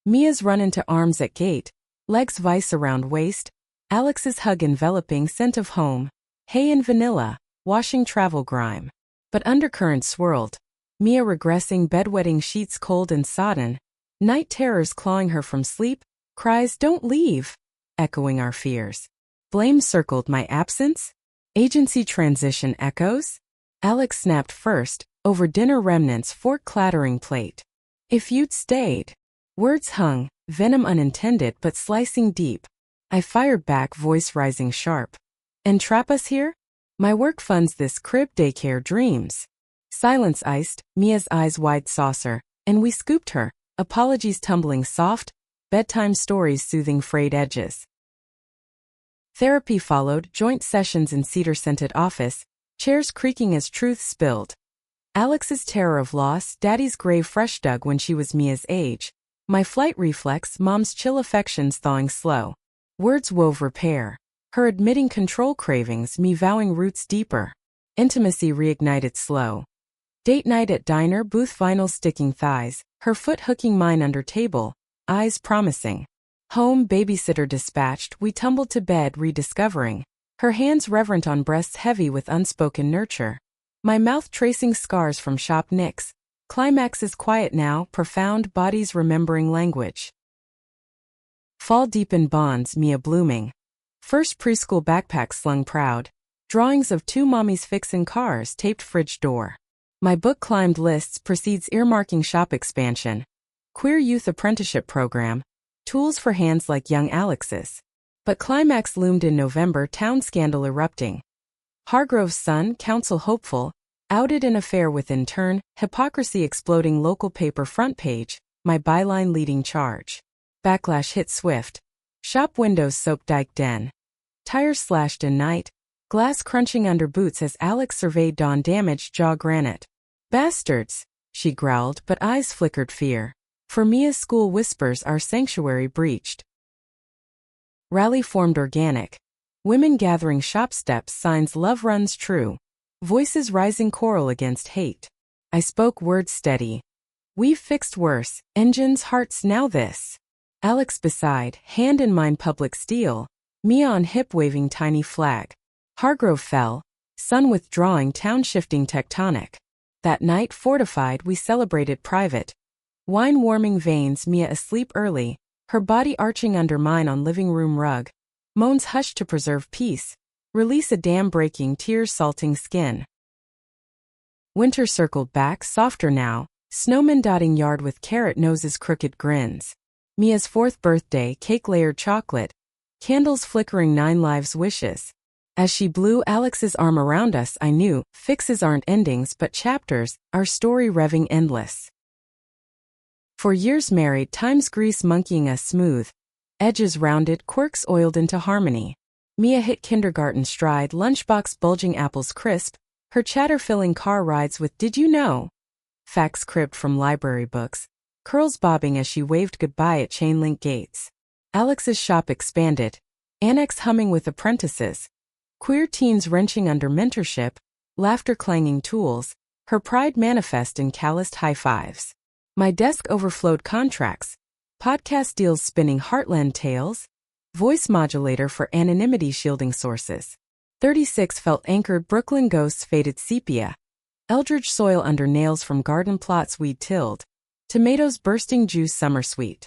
Mia's run into arms at gate, legs vice around waist, Alex's hug enveloping scent of home, hay and vanilla, washing travel grime. But undercurrent swirled, Mia regressing bedwetting sheets cold and sodden, night terrors clawing her from sleep, cries don't leave, echoing our fears. Blame circled my absence? Agency transition echoes? Alex snapped first, over dinner remnants fork clattering plate. If you'd stayed. Words hung, venom unintended but slicing deep. I fired back, voice rising sharp. And trap us here? My work funds this crib daycare dreams. Silence iced, Mia's eyes wide saucer, and we scooped her, apologies tumbling soft, bedtime stories soothing frayed edges. Therapy followed, joint sessions in cedar-scented office, chairs creaking as truth spilled. Alex's terror of loss, daddy's grave fresh dug when she was Mia's age. My flight reflex, mom's chill affections thawing slow. Words wove repair. Her admitting control cravings, me vowing roots deeper. Intimacy reignited slow. Date night at diner, booth vinyl sticking thighs, her foot hooking mine under table, eyes promising. Home babysitter dispatched, we tumbled to bed rediscovering. Her hands reverent on breasts heavy with unspoken nurture. My mouth tracing scars from shop nicks. Climax is quiet now, profound bodies remembering language. Fall deep in bonds, Mia blooming. First preschool backpack slung proud. Drawings of two mommies fixin' cars taped fridge door. My book climbed lists precedes earmarking shop expansion. Queer youth apprenticeship program. Tools for hands like young Alex's. But climax loomed in November, town scandal erupting. Hargrove's son, counsel hopeful, outed in affair with intern, hypocrisy exploding local paper front page, my byline leading charge. Backlash hit swift. Shop windows soap dike den. Tires slashed in night, glass crunching under boots as Alex surveyed dawn damaged jaw granite. Bastards, she growled, but eyes flickered fear. For Mia's school whispers our sanctuary breached. Rally formed organic. Women gathering shop steps signs love runs true. Voices rising choral against hate. I spoke words steady. We've fixed worse, engines hearts now this. Alex beside, hand in mine public steel. Mia on hip waving tiny flag. Hargrove fell, sun withdrawing town shifting tectonic. That night fortified we celebrated private. Wine warming veins, Mia asleep early, her body arching under mine on living room rug. Moans hushed to preserve peace. Release a dam breaking, tears salting skin. Winter circled back, softer now, snowmen dotting yard with carrot noses crooked grins. Mia's 4th birthday, cake layered chocolate. Candles flickering 9 lives wishes. As she blew Alex's arm around us I knew, fixes aren't endings but chapters, our story revving endless. For years married, time's grease monkeying us smooth. Edges rounded, quirks oiled into harmony. Mia hit kindergarten stride, lunchbox bulging apples crisp, her chatter filling car rides with did you know? Facts cribbed from library books, curls bobbing as she waved goodbye at chain link gates. Alex's shop expanded, annex humming with apprentices. Queer teens wrenching under mentorship, laughter clanging tools, her pride manifest in calloused high fives. My desk overflowed contracts, podcast deals spinning heartland tales, voice modulator for anonymity shielding sources. 36 felt anchored Brooklyn ghosts faded sepia. Eldridge soil under nails from garden plots we'd tilled. Tomatoes bursting juice summer sweet.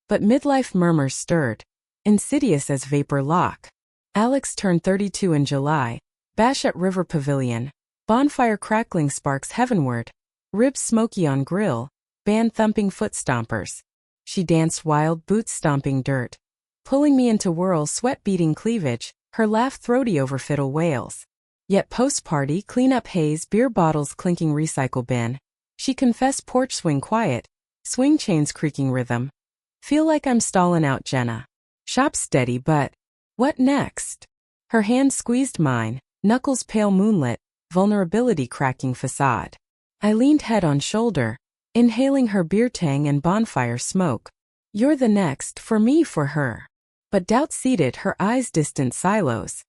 But midlife murmurs stirred, insidious as vapor lock. Alex turned 32 in July, bash at River Pavilion, bonfire crackling sparks heavenward, ribs smoky on grill, band thumping foot stompers. She danced wild, boots stomping dirt, pulling me into whirls, sweat beating cleavage, her laugh throaty over fiddle wails. Yet post-party, clean-up haze, beer bottles clinking recycle bin. She confessed porch swing quiet, swing chains creaking rhythm. Feel like I'm stallin' out, Jenna. Shop steady, but what next? Her hand squeezed mine, knuckles pale moonlit, vulnerability cracking facade. I leaned head on shoulder, inhaling her beer tang and bonfire smoke. You're the next, for me, for her. But doubt seeded her eyes' distant silos.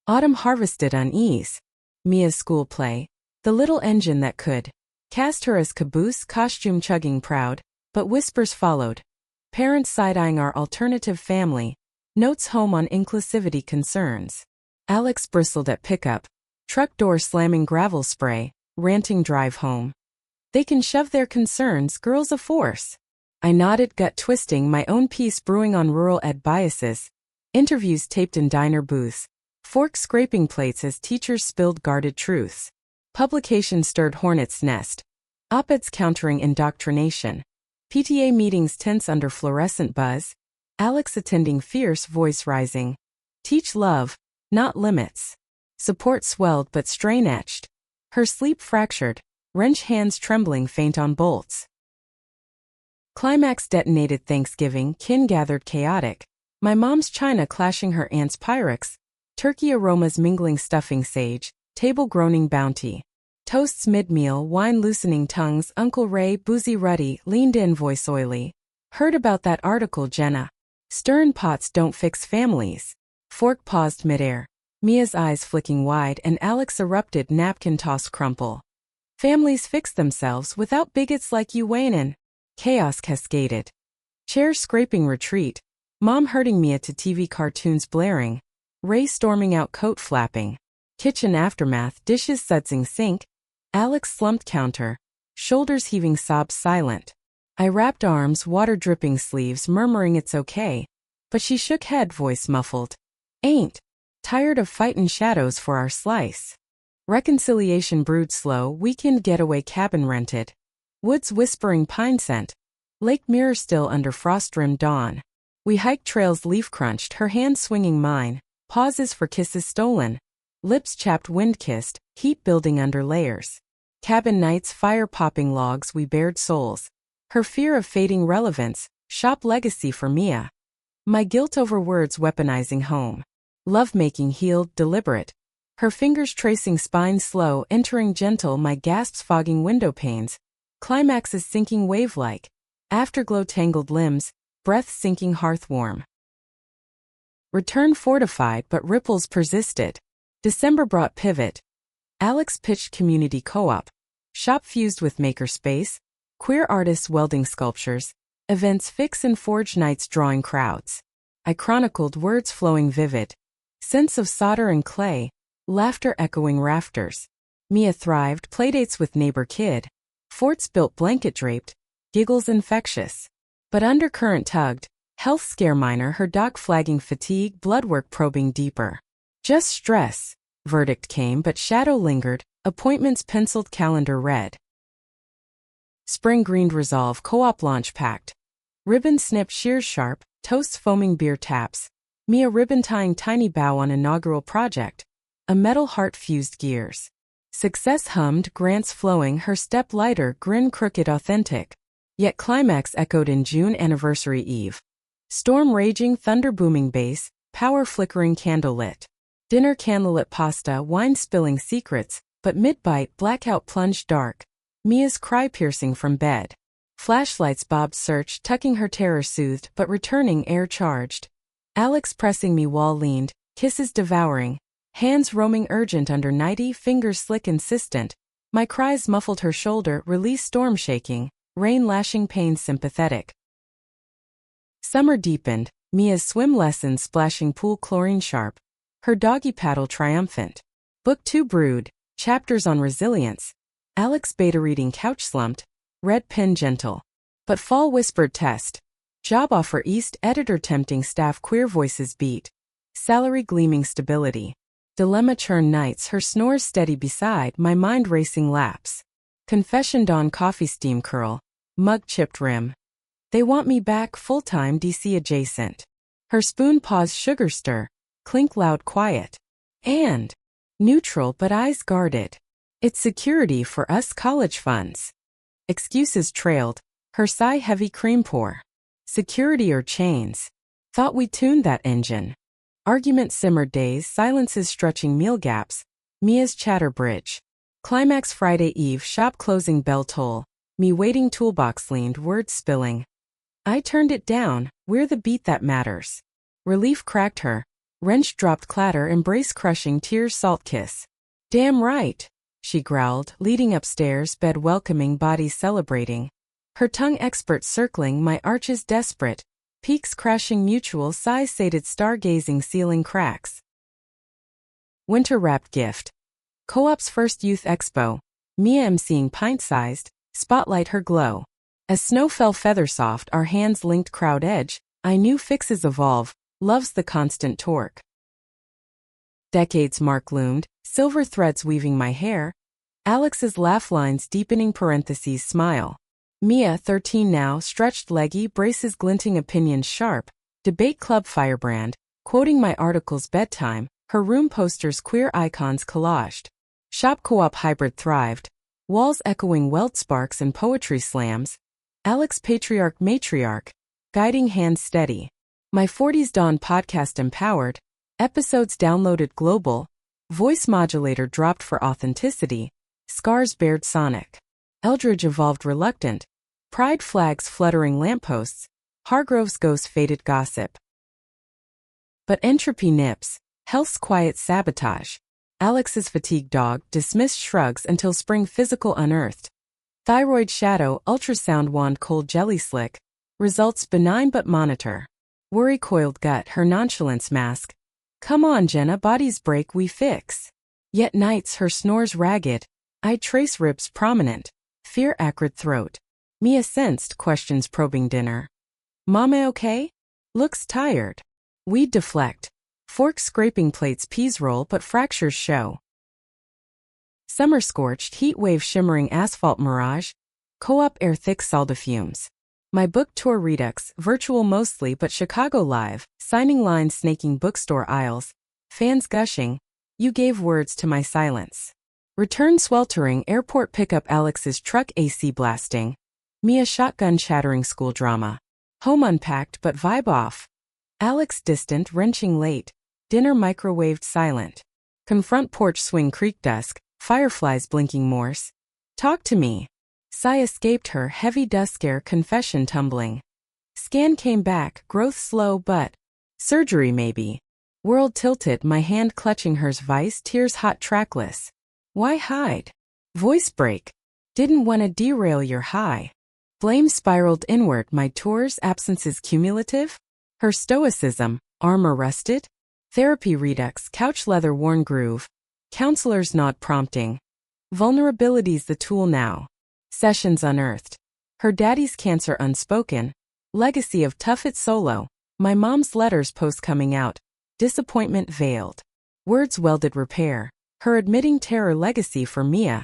Autumn harvested unease. Mia's school play, the little engine that could, cast her as caboose costume chugging proud, but whispers followed. Parents side-eyeing our alternative family, notes home on inclusivity concerns. Alex bristled at pickup, truck door slamming gravel spray, ranting drive home. They can shove their concerns, girls of force. I nodded, gut twisting, my own piece brewing on rural ed biases. Interviews taped in diner booths. Fork scraping plates as teachers spilled guarded truths. Publication stirred hornet's nest. Op-eds countering indoctrination. PTA meetings tense under fluorescent buzz. Alex attending, fierce voice rising. Teach love, not limits. Support swelled but strain etched. Her sleep fractured, wrench hands trembling faint on bolts. Climax detonated Thanksgiving, kin gathered chaotic. My mom's china clashing her aunt's Pyrex. Turkey aromas mingling stuffing sage, table groaning bounty. Toasts mid-meal, wine loosening tongues, Uncle Ray, boozy ruddy, leaned in, voice oily. Heard about that article, Jenna. Stirrin' pots don't fix families. Fork paused midair. Mia's eyes flicking wide and Alex erupted, napkin toss crumple. Families fix themselves without bigots like you Waynin. Chaos cascaded. Chair scraping retreat. Mom herding Mia to TV cartoons blaring. Ray storming out, coat flapping. Kitchen aftermath, dishes sudsing sink. Alex slumped counter. Shoulders heaving, sobs silent. I wrapped arms, water dripping sleeves, murmuring it's okay. But she shook head, voice muffled. Ain't. Tired of fightin' shadows for our slice. Reconciliation brewed slow, weekend getaway cabin rented. Woods whispering pine scent. Lake mirror still under frost-rimmed dawn. We hiked trails, leaf crunched, her hand swinging mine. Pauses for kisses stolen. Lips chapped, wind-kissed, heat building under layers. Cabin nights, fire-popping logs, we bared souls. Her fear of fading relevance, shop legacy for Mia. My guilt over words weaponizing home. Love-making healed, deliberate. Her fingers tracing spine slow, entering gentle, my gasps fogging window panes. Climaxes sinking wave-like. Afterglow tangled limbs, breath sinking hearth warm. Return fortified but ripples persisted. December brought pivot. Alex pitched community co-op. Shop fused with makerspace. Queer artists welding sculptures. Events fix and forge, nights drawing crowds. I chronicled, words flowing vivid. Sense of solder and clay. Laughter echoing rafters. Mia thrived, playdates with neighbor kid. Forts built, blanket draped. Giggles infectious. But undercurrent tugged. Health scare minor, her doc flagging fatigue, bloodwork probing deeper. Just stress. Verdict came but shadow lingered. Appointments penciled, calendar read. Spring greened resolve, co-op launch packed. Ribbon snipped, shears sharp, toasts foaming, beer taps. Mia ribbon tying, tiny bow on inaugural project. A metal heart fused gears. Success hummed, grants flowing, her step lighter, grin crooked, authentic. Yet climax echoed in June, anniversary eve. Storm raging, thunder booming bass, power flickering, candle lit. Dinner candlelit pasta, wine spilling secrets, but mid-bite, blackout plunged dark. Mia's cry piercing from bed. Flashlights bobbed, search, tucking her terror soothed but returning, air charged. Alex pressing me, wall leaned, kisses devouring. Hands roaming urgent under nighty, fingers slick insistent. My cries muffled her shoulder, release storm shaking, rain lashing, pain sympathetic. Summer deepened, Mia's swim lessons splashing pool, chlorine sharp. Her doggy paddle triumphant. Book 2 brewed, chapters on resilience. Alex beta reading, couch slumped, red pen gentle. But fall whispered test. Job offer east, editor tempting, staff queer voices beat. Salary gleaming, stability. Dilemma churn nights, her snores steady beside, my mind racing laps. Confession dawn, coffee steam curl. Mug chipped rim. They want me back, full-time, DC adjacent. Her spoon pause, sugar stir. Clink loud, quiet. And neutral but eyes guarded. It's security for us, college funds. Excuses trailed. Her sigh, heavy, cream pour. Security or chains. Thought we tuned that engine. Argument simmered, days, silences stretching, meal gaps. Mia's chatter bridge. Climax Friday Eve, shop closing bell toll. Me waiting toolbox leaned, words spilling. I turned it down, we're the beat that matters. Relief cracked her. Wrench dropped clatter, embrace crushing tears, salt kiss. Damn right, she growled, leading upstairs, bed welcoming, bodies celebrating. Her tongue expert circling my arches desperate. Peaks crashing, mutual sighs, sated stargazing, ceiling cracks. Winter wrapped gift. Co-op's first youth expo. Mia emceeing, pint-sized, spotlight her glow. As snow fell feather soft, our hands linked, crowd edge. I knew fixes evolve, loves the constant torque. Decades mark loomed, silver threads weaving my hair. Alex's laugh lines deepening, parentheses smile. Mia, 13 now, stretched leggy, braces glinting, opinions sharp. Debate club firebrand, quoting my articles bedtime. Her room posters, queer icons collaged. Shop co-op hybrid thrived. Walls echoing weld sparks and poetry slams. Alex patriarch matriarch, guiding hand steady. My 40s dawn podcast empowered. Episodes downloaded global. Voice modulator dropped for authenticity. Scars bared sonic. Eldridge evolved reluctant. Pride flags fluttering lampposts. Hargrove's ghost faded gossip. But entropy nips. Health's quiet sabotage. Alex's fatigue dog dismissed shrugs until spring physical unearthed. Thyroid shadow, ultrasound wand, cold jelly slick. Results benign but monitor. Worry coiled gut, her nonchalance mask. Come on Jenna, bodies break, we fix. Yet nights, her snores ragged. I trace ribs prominent. Fear acrid throat. Mia sensed, questions probing dinner. Mama okay? Looks tired. Weed deflect. Fork scraping plates, peas roll but fractures show. Summer scorched, heat wave shimmering, asphalt mirage. Co-op air thick, salda fumes. My book tour redux, virtual mostly but Chicago live. Signing lines snaking bookstore aisles. Fans gushing. You gave words to my silence. Return sweltering, airport pickup, Alex's truck AC blasting. Mia shotgun chattering, school drama. Home unpacked but vibe off. Alex distant, wrenching late. Dinner microwaved silent. Confront porch swing, creek dusk. Fireflies blinking Morse. Talk to me. Sigh escaped her, heavy dust scare, confession tumbling. Scan came back, growth slow but surgery maybe. World tilted, my hand clutching hers, vice, tears hot, trackless. Why hide? Voice break. Didn't wanna derail your high. Blame spiraled inward, my tours, absences cumulative. Her stoicism, armor rusted. Therapy redux, couch leather worn groove. Counselors nod prompting. Vulnerabilities the tool now. Sessions unearthed. Her daddy's cancer unspoken. Legacy of tough it solo. My mom's letters post coming out. Disappointment veiled. Words welded repair. Her admitting terror, legacy for Mia.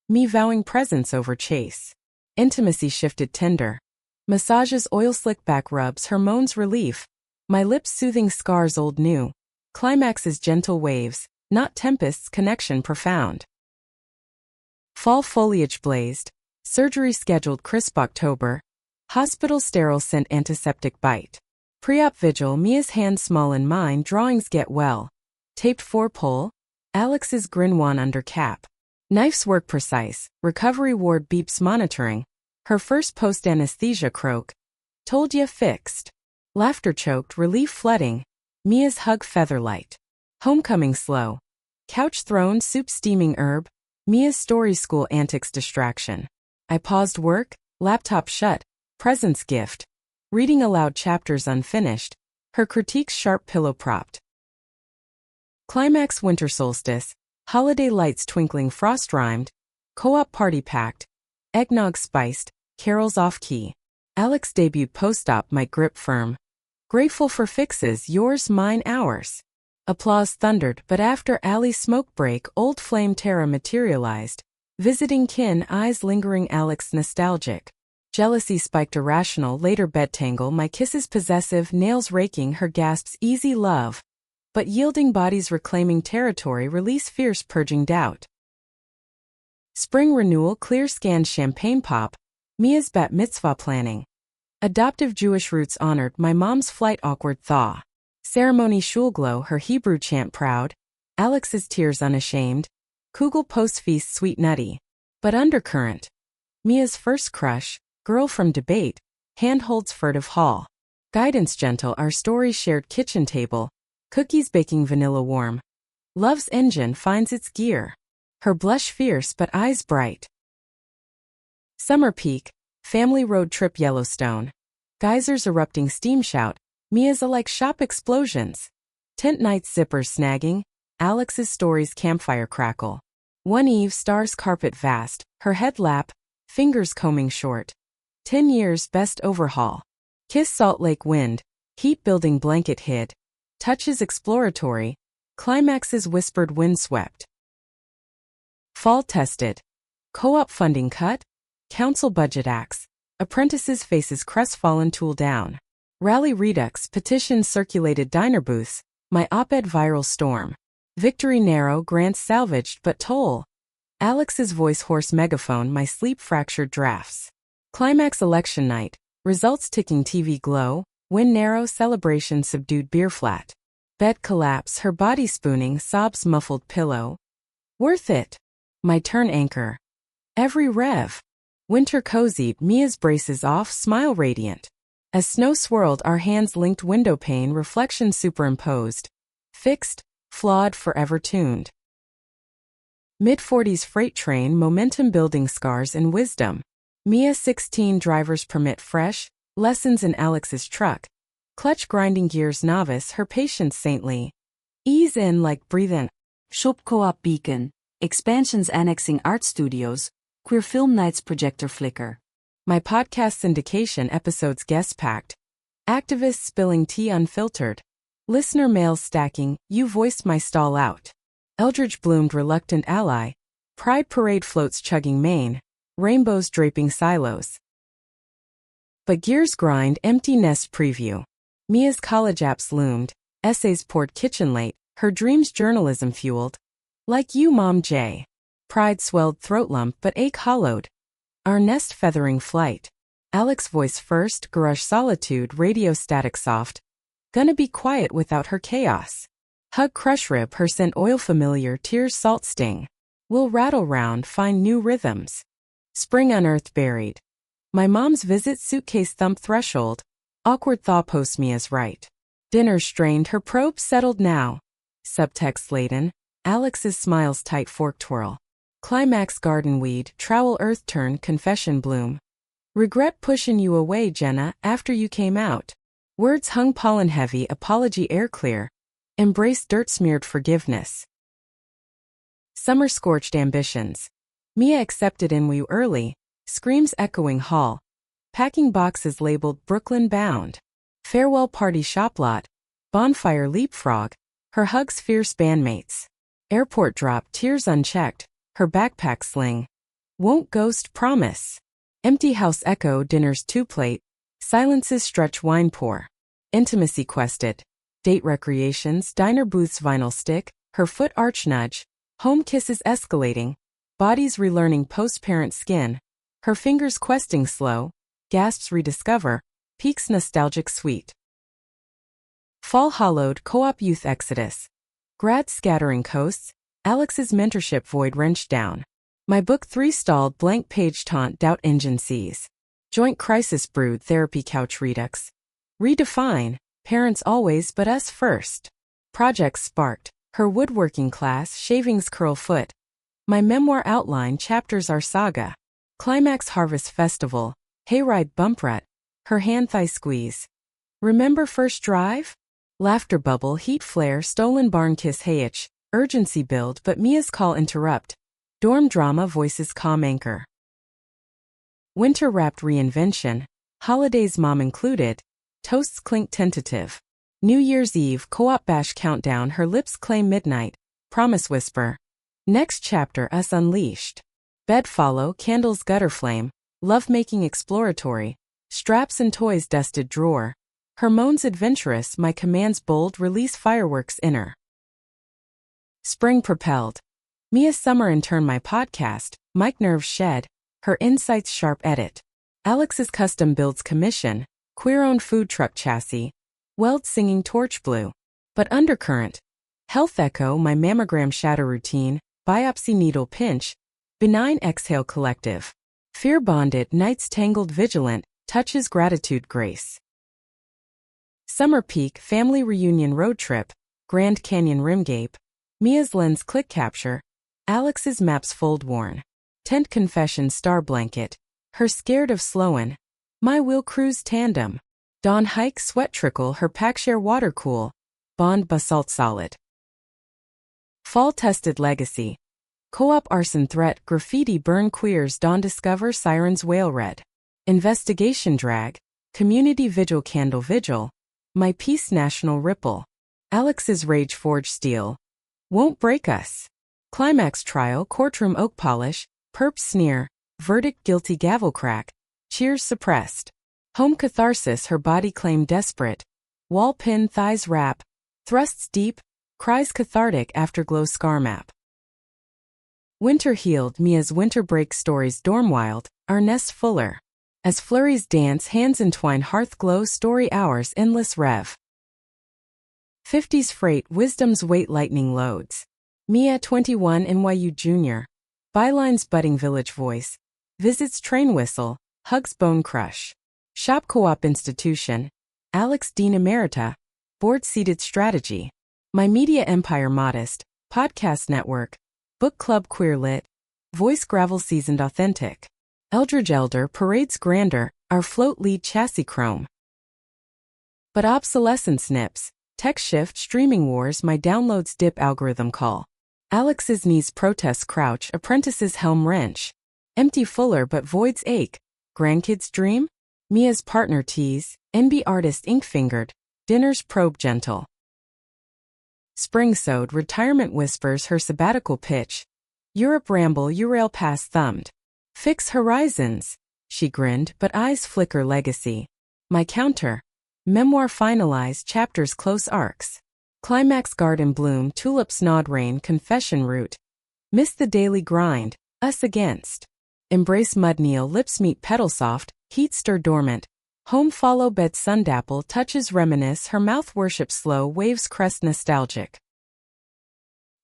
Me vowing presence over chase. Intimacy shifted tender. Massages, oil slick back rubs, her moans relief. My lips soothing, scars old new. Climaxes gentle waves, not tempests, connection profound. Fall foliage blazed. Surgery scheduled crisp October. Hospital sterile scent, antiseptic bite. Pre-op vigil, Mia's hand small in mine, drawings get well. Taped 4-pole. Alex's grin, one under cap. Knife's work precise, recovery ward beeps monitoring. Her first post-anesthesia croak. Told ya fixed. Laughter choked, relief flooding. Mia's hug featherlight. Homecoming slow. Couch thrown, soup steaming herb. Mia's story school antics distraction. I paused work, laptop shut, presence gift. Reading aloud chapters unfinished. Her critiques sharp pillow propped. Climax winter solstice. Holiday lights twinkling, frost rhymed. Co-op party packed. Eggnog spiced, carols off key. Alex debuted post-op, my grip firm. Grateful for fixes, yours, mine, ours. Applause thundered, but after Allie's smoke break, old flame terror materialized. Visiting kin, eyes lingering, Alex nostalgic. Jealousy spiked irrational, later bed tangle, my kisses possessive, nails raking, her gasps easy love. But yielding bodies reclaiming territory, release fierce purging doubt. Spring renewal, clear scanned champagne pop. Mia's bat mitzvah planning. Adoptive Jewish roots honored, my mom's flight awkward thaw. Ceremony shul glow, her Hebrew chant proud. Alex's tears unashamed. Kugel postfeast sweet nutty. But undercurrent. Mia's first crush, girl from debate, handholds furtive haul. Guidance gentle our story shared kitchen table, cookies baking vanilla warm. Love's engine finds its gear. Her blush fierce but eyes bright. Summer peak, family road trip Yellowstone. Geysers erupting steam shout, Mia's alike shop explosions. Tent nights zippers snagging, Alex's stories campfire crackle. One eve stars carpet vast, her head lap, fingers combing short. 10 years best overhaul. Kiss Salt Lake wind, heat building blanket hid. Touches exploratory, climaxes whispered windswept. Fall tested. Co-op funding cut, council budget axe. Apprentices faces crestfallen tool down. Rally redux petitions circulated diner booths, my op-ed viral storm. Victory narrow grants salvaged but toll. Alex's voice hoarse megaphone my sleep fractured drafts. Climax election night, results ticking TV glow, win narrow celebration subdued beer flat. Bed collapse her body spooning sobs muffled pillow. Worth it. My turn anchor. Every rev. Winter cozied Mia's braces off smile radiant. As snow swirled our hands linked window pane reflection superimposed. Fixed, flawed forever tuned. Mid-40s freight train momentum building scars and wisdom. Mia 16 driver's permit fresh, lessons in Alex's truck. Clutch grinding gears novice her patience saintly. Ease in like breathe in. Shop Co-op beacon, expansions annexing art studios, queer film nights projector flicker. My podcast syndication episodes guest packed. Activists spilling tea unfiltered. Listener mails stacking, you voiced my stall out. Eldridge bloomed reluctant ally. Pride parade floats chugging main. Rainbows draping silos. But gears grind empty nest preview. Mia's college apps loomed. Essays poured kitchen late. Her dreams journalism fueled. Like you Mom J. Pride swelled throat lump but ache hollowed. Our nest feathering flight. Alex voice first garage solitude radio static soft. Gonna be quiet without her chaos. Hug crush rib her scent oil familiar tears salt sting. We'll rattle round find new rhythms. Spring unearthed buried. My mom's visit suitcase thump threshold. Awkward thaw post Mia's right. Dinner strained her probe settled now. Subtext laden. Alex's smiles tight fork twirl. Climax garden weed trowel earth turn confession bloom. Regret pushin' you away Jenna after you came out. Words hung pollen heavy apology air clear. Embrace dirt smeared forgiveness. Summer scorched ambitions. Mia accepted in Woo early. Screams echoing hall. Packing boxes labeled Brooklyn bound. Farewell party shop lot. Bonfire leapfrog. Her hugs fierce bandmates. Airport drop tears unchecked. Her backpack sling. Won't ghost promise. Empty house echo dinner's two plate. Silences stretch wine pour. Intimacy quested. Date recreations diner booths vinyl stick. Her foot arch nudge. Home kisses escalating. Bodies relearning post-parent skin. Her fingers questing slow. Gasps rediscover. Peaks nostalgic sweet. Fall hollowed co-op youth exodus. Grads scattering coasts. Alex's mentorship void wrenched down. My book 3 stalled blank page taunt doubt engine sees. Joint crisis brood therapy couch redux. Redefine, parents always but us first. Projects sparked, her woodworking class shavings curl foot. My memoir outline chapters our saga. Climax harvest festival, hayride bump rut. Her hand thigh squeeze. Remember first drive? Laughter bubble heat flare stolen barn kiss hayitch. Urgency build but Mia's call interrupt. Dorm drama voices calm anchor. Winter wrapped reinvention. Holidays mom included. Toasts clink tentative. New Year's Eve co-op bash countdown her lips claim midnight. Promise whisper. Next chapter us unleashed. Bed follow candles gutter flame. Love-making exploratory. Straps and toys dusted drawer. Her moans adventurous my commands bold release fireworks inner. Spring propelled. Mia's summer intern my podcast, mic nerves shed. Her insights sharp edit. Alex's custom builds commission. Queer-owned food truck chassis. Weld singing torch blue. But undercurrent. Health echo my mammogram shadow routine. biopsy needle pinch, benign exhale collective. Fear bonded, nights tangled vigilant, touches gratitude grace. Summer peak, family reunion road trip, Grand Canyon rimgape, Mia's lens click capture, Alex's maps fold worn. Tent confession star blanket, her scared of slowin', my wheel cruise tandem. Dawn hike sweat trickle, her pack share water cool, bond basalt solid. Fall tested legacy. Co-op arson threat, graffiti burn queers, dawn discover sirens whale red. Investigation drag, community vigil candle vigil, my peace national ripple. Alex's rage forge steel, won't break us. Climax trial, courtroom oak polish, perp sneer, verdict guilty gavel crack, cheers suppressed. Home catharsis, her body claim desperate, wall pin thighs wrap, thrusts deep, cries cathartic afterglow scar map. Winter healed, Mia's winter break stories dorm wild, our nest fuller. As flurries dance, hands entwine, hearth glow, story hours, endless rev. 50s freight, wisdom's weight, lightning loads. Mia 21 NYU Jr. Bylines budding village voice. Visits train whistle, hugs bone crush. Shop co-op institution. Alex Dean Emerita. Board-seated strategy. My media empire modest. Podcast network. Book club queer lit. Voice gravel seasoned authentic. Eldridge elder parades grandeur. Our float lead chassis chrome. But obsolescence nips. Tech shift streaming wars, my downloads dip algorithm call. Alex's knees protest crouch, apprentice's helm wrench. Empty fuller but voids ache. Grandkids dream? Mia's partner tease, NB artist ink fingered. Dinner's probe gentle. Spring sewed, retirement whispers, her sabbatical pitch. Europe ramble, Eurail pass thumbed. Fix horizons. She grinned, but eyes flicker legacy. My counter. Memoir finalize, chapters close arcs. Climax garden bloom, tulips nod rain, confession root. Miss the daily grind, us against. Embrace mud kneel, lips meet petal soft, heat stir dormant. Home follow bed sundapple, touches reminisce, her mouth worship slow, waves crest nostalgic.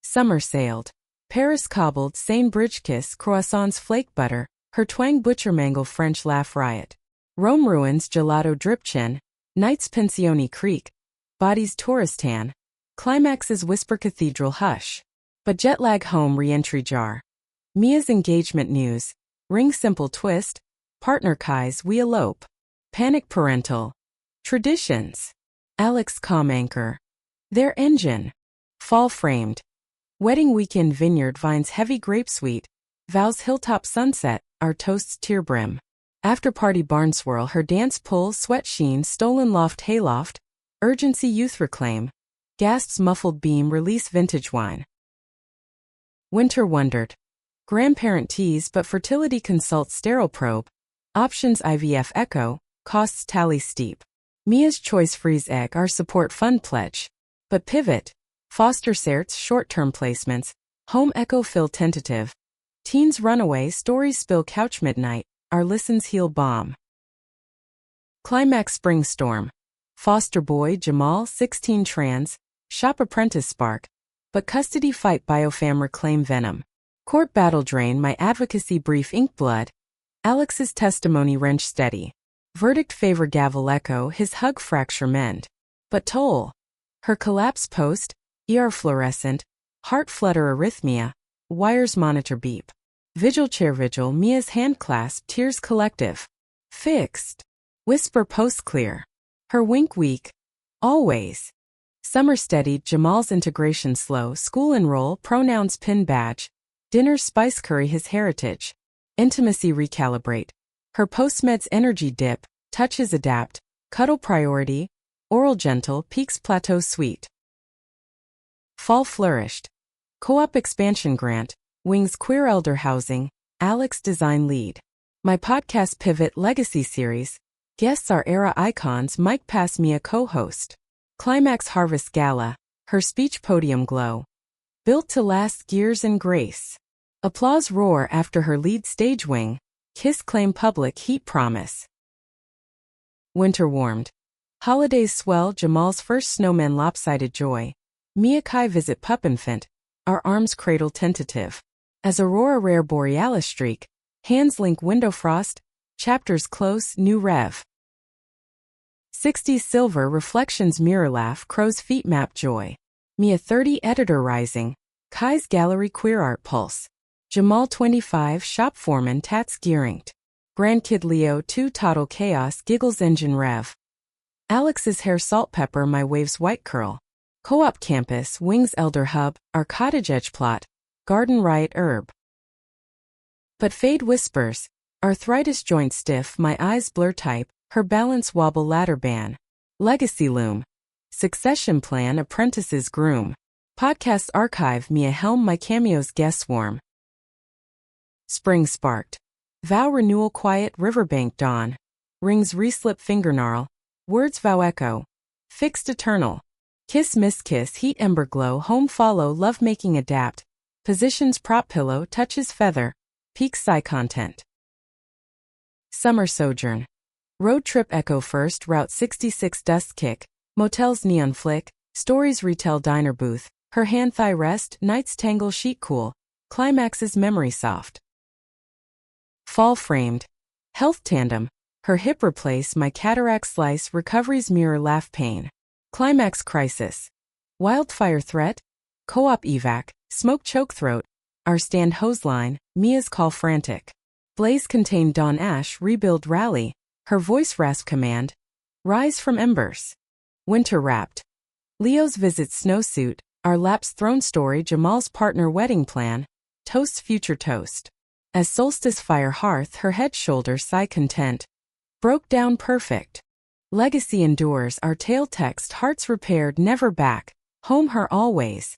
Summer sailed. Paris cobbled, Seine bridge kiss, croissants flake butter, her twang butcher mangle French laugh riot. Rome ruins, gelato drip chin. Nights Pensione Creek, bodies Touristan, Climax's whisper cathedral hush. But jet lag home re-entry jar. Mia's engagement news, ring simple twist, partner Kai's we elope. Panic parental. Traditions. Alex calm anchor. Their engine. Fall framed. Wedding weekend vineyard vines heavy grape sweet. Vows hilltop sunset, our toasts tear brim. After party barn swirl, her dance pull, sweat sheen, stolen loft hayloft, urgency youth reclaim, gasps muffled beam, release vintage wine. Winter wondered. Grandparent tease but fertility consult sterile probe, options IVF echo, costs tally steep. Mia's choice freeze egg, our support fund pledge. But pivot, foster certs, short-term placements, home echo fill tentative. Teens runaway, stories spill couch midnight. Our listens heal bomb. Climax spring storm. Foster boy Jamal 16 trans. Shop apprentice spark. But custody fight biofam reclaim venom. Court battle drain my advocacy brief ink blood. Alex's testimony wrench steady. Verdict favor gavel echo his hug fracture mend. But toll. Her collapse post. ER fluorescent. Heart flutter arrhythmia. Wires monitor beep. Vigil chair vigil, Mia's hand clasp, tears collective. Fixed. Whisper post clear. Her wink weak. Always. Summer steadied, Jamal's integration slow, school enroll, pronouns pin badge. Dinner spice curry his heritage. Intimacy recalibrate. Her postmeds energy dip, touches adapt, cuddle priority, oral gentle, peaks plateau sweet. Fall flourished. Co-op expansion grant. Wings queer elder housing, Alex design lead. My podcast pivot legacy series. Guests are era icons, Mike Pass Mia co-host. Climax harvest gala, her speech podium glow. Built to last gears and grace. Applause roar after her lead stage wing. Kiss claim public heat promise. Winter warmed. Holidays swell, Jamal's first snowman lopsided joy. Mia Kai visit pup infant. our arms cradle tentative. As Aurora rare borealis streak, hands link window frost, chapters close, new rev. 60s silver reflections mirror laugh, crow's feet map joy. Mia 30 editor rising, Kai's gallery queer art pulse. Jamal 25 shop foreman tats gearingt. Grandkid Leo 2 total chaos giggles engine rev. Alex's hair salt pepper my waves white curl. Co-op campus wings elder hub, our cottage edge plot. Garden right herb. But fade whispers, arthritis joint stiff my eyes blur type, her balance wobble ladder ban. Legacy loom. Succession plan apprentices groom. Podcast archive me a helm my cameos guest swarm. Spring sparked. Vow renewal quiet riverbank dawn. Rings reslip fingergnarl. Words vow echo. Fixed eternal. Kiss miss kiss heat ember glow home follow love making adapt. Positions prop pillow touches feather. Peak sigh content. Summer sojourn. Road trip echo first route 66 dust kick. Motels neon flick. Stories retail diner booth. Her hand thigh rest nights tangle sheet cool. Climaxes memory soft. Fall framed. Health tandem. Her hip replace my cataract slice recovery's mirror laugh pain. Climax crisis. Wildfire threat. Co-op evac. Smoke choke throat. Our stand hose line. Mia's call frantic. Blaze contain dawn ash rebuild rally. Her voice rasp command. Rise from embers. Winter wrapped. Leo's visit snowsuit. Our lapse throne story Jamal's partner wedding plan. Toast's future toast. As solstice fire hearth her head shoulder sigh content. Broke down perfect. Legacy endures our tale text hearts repaired never back. Home her always.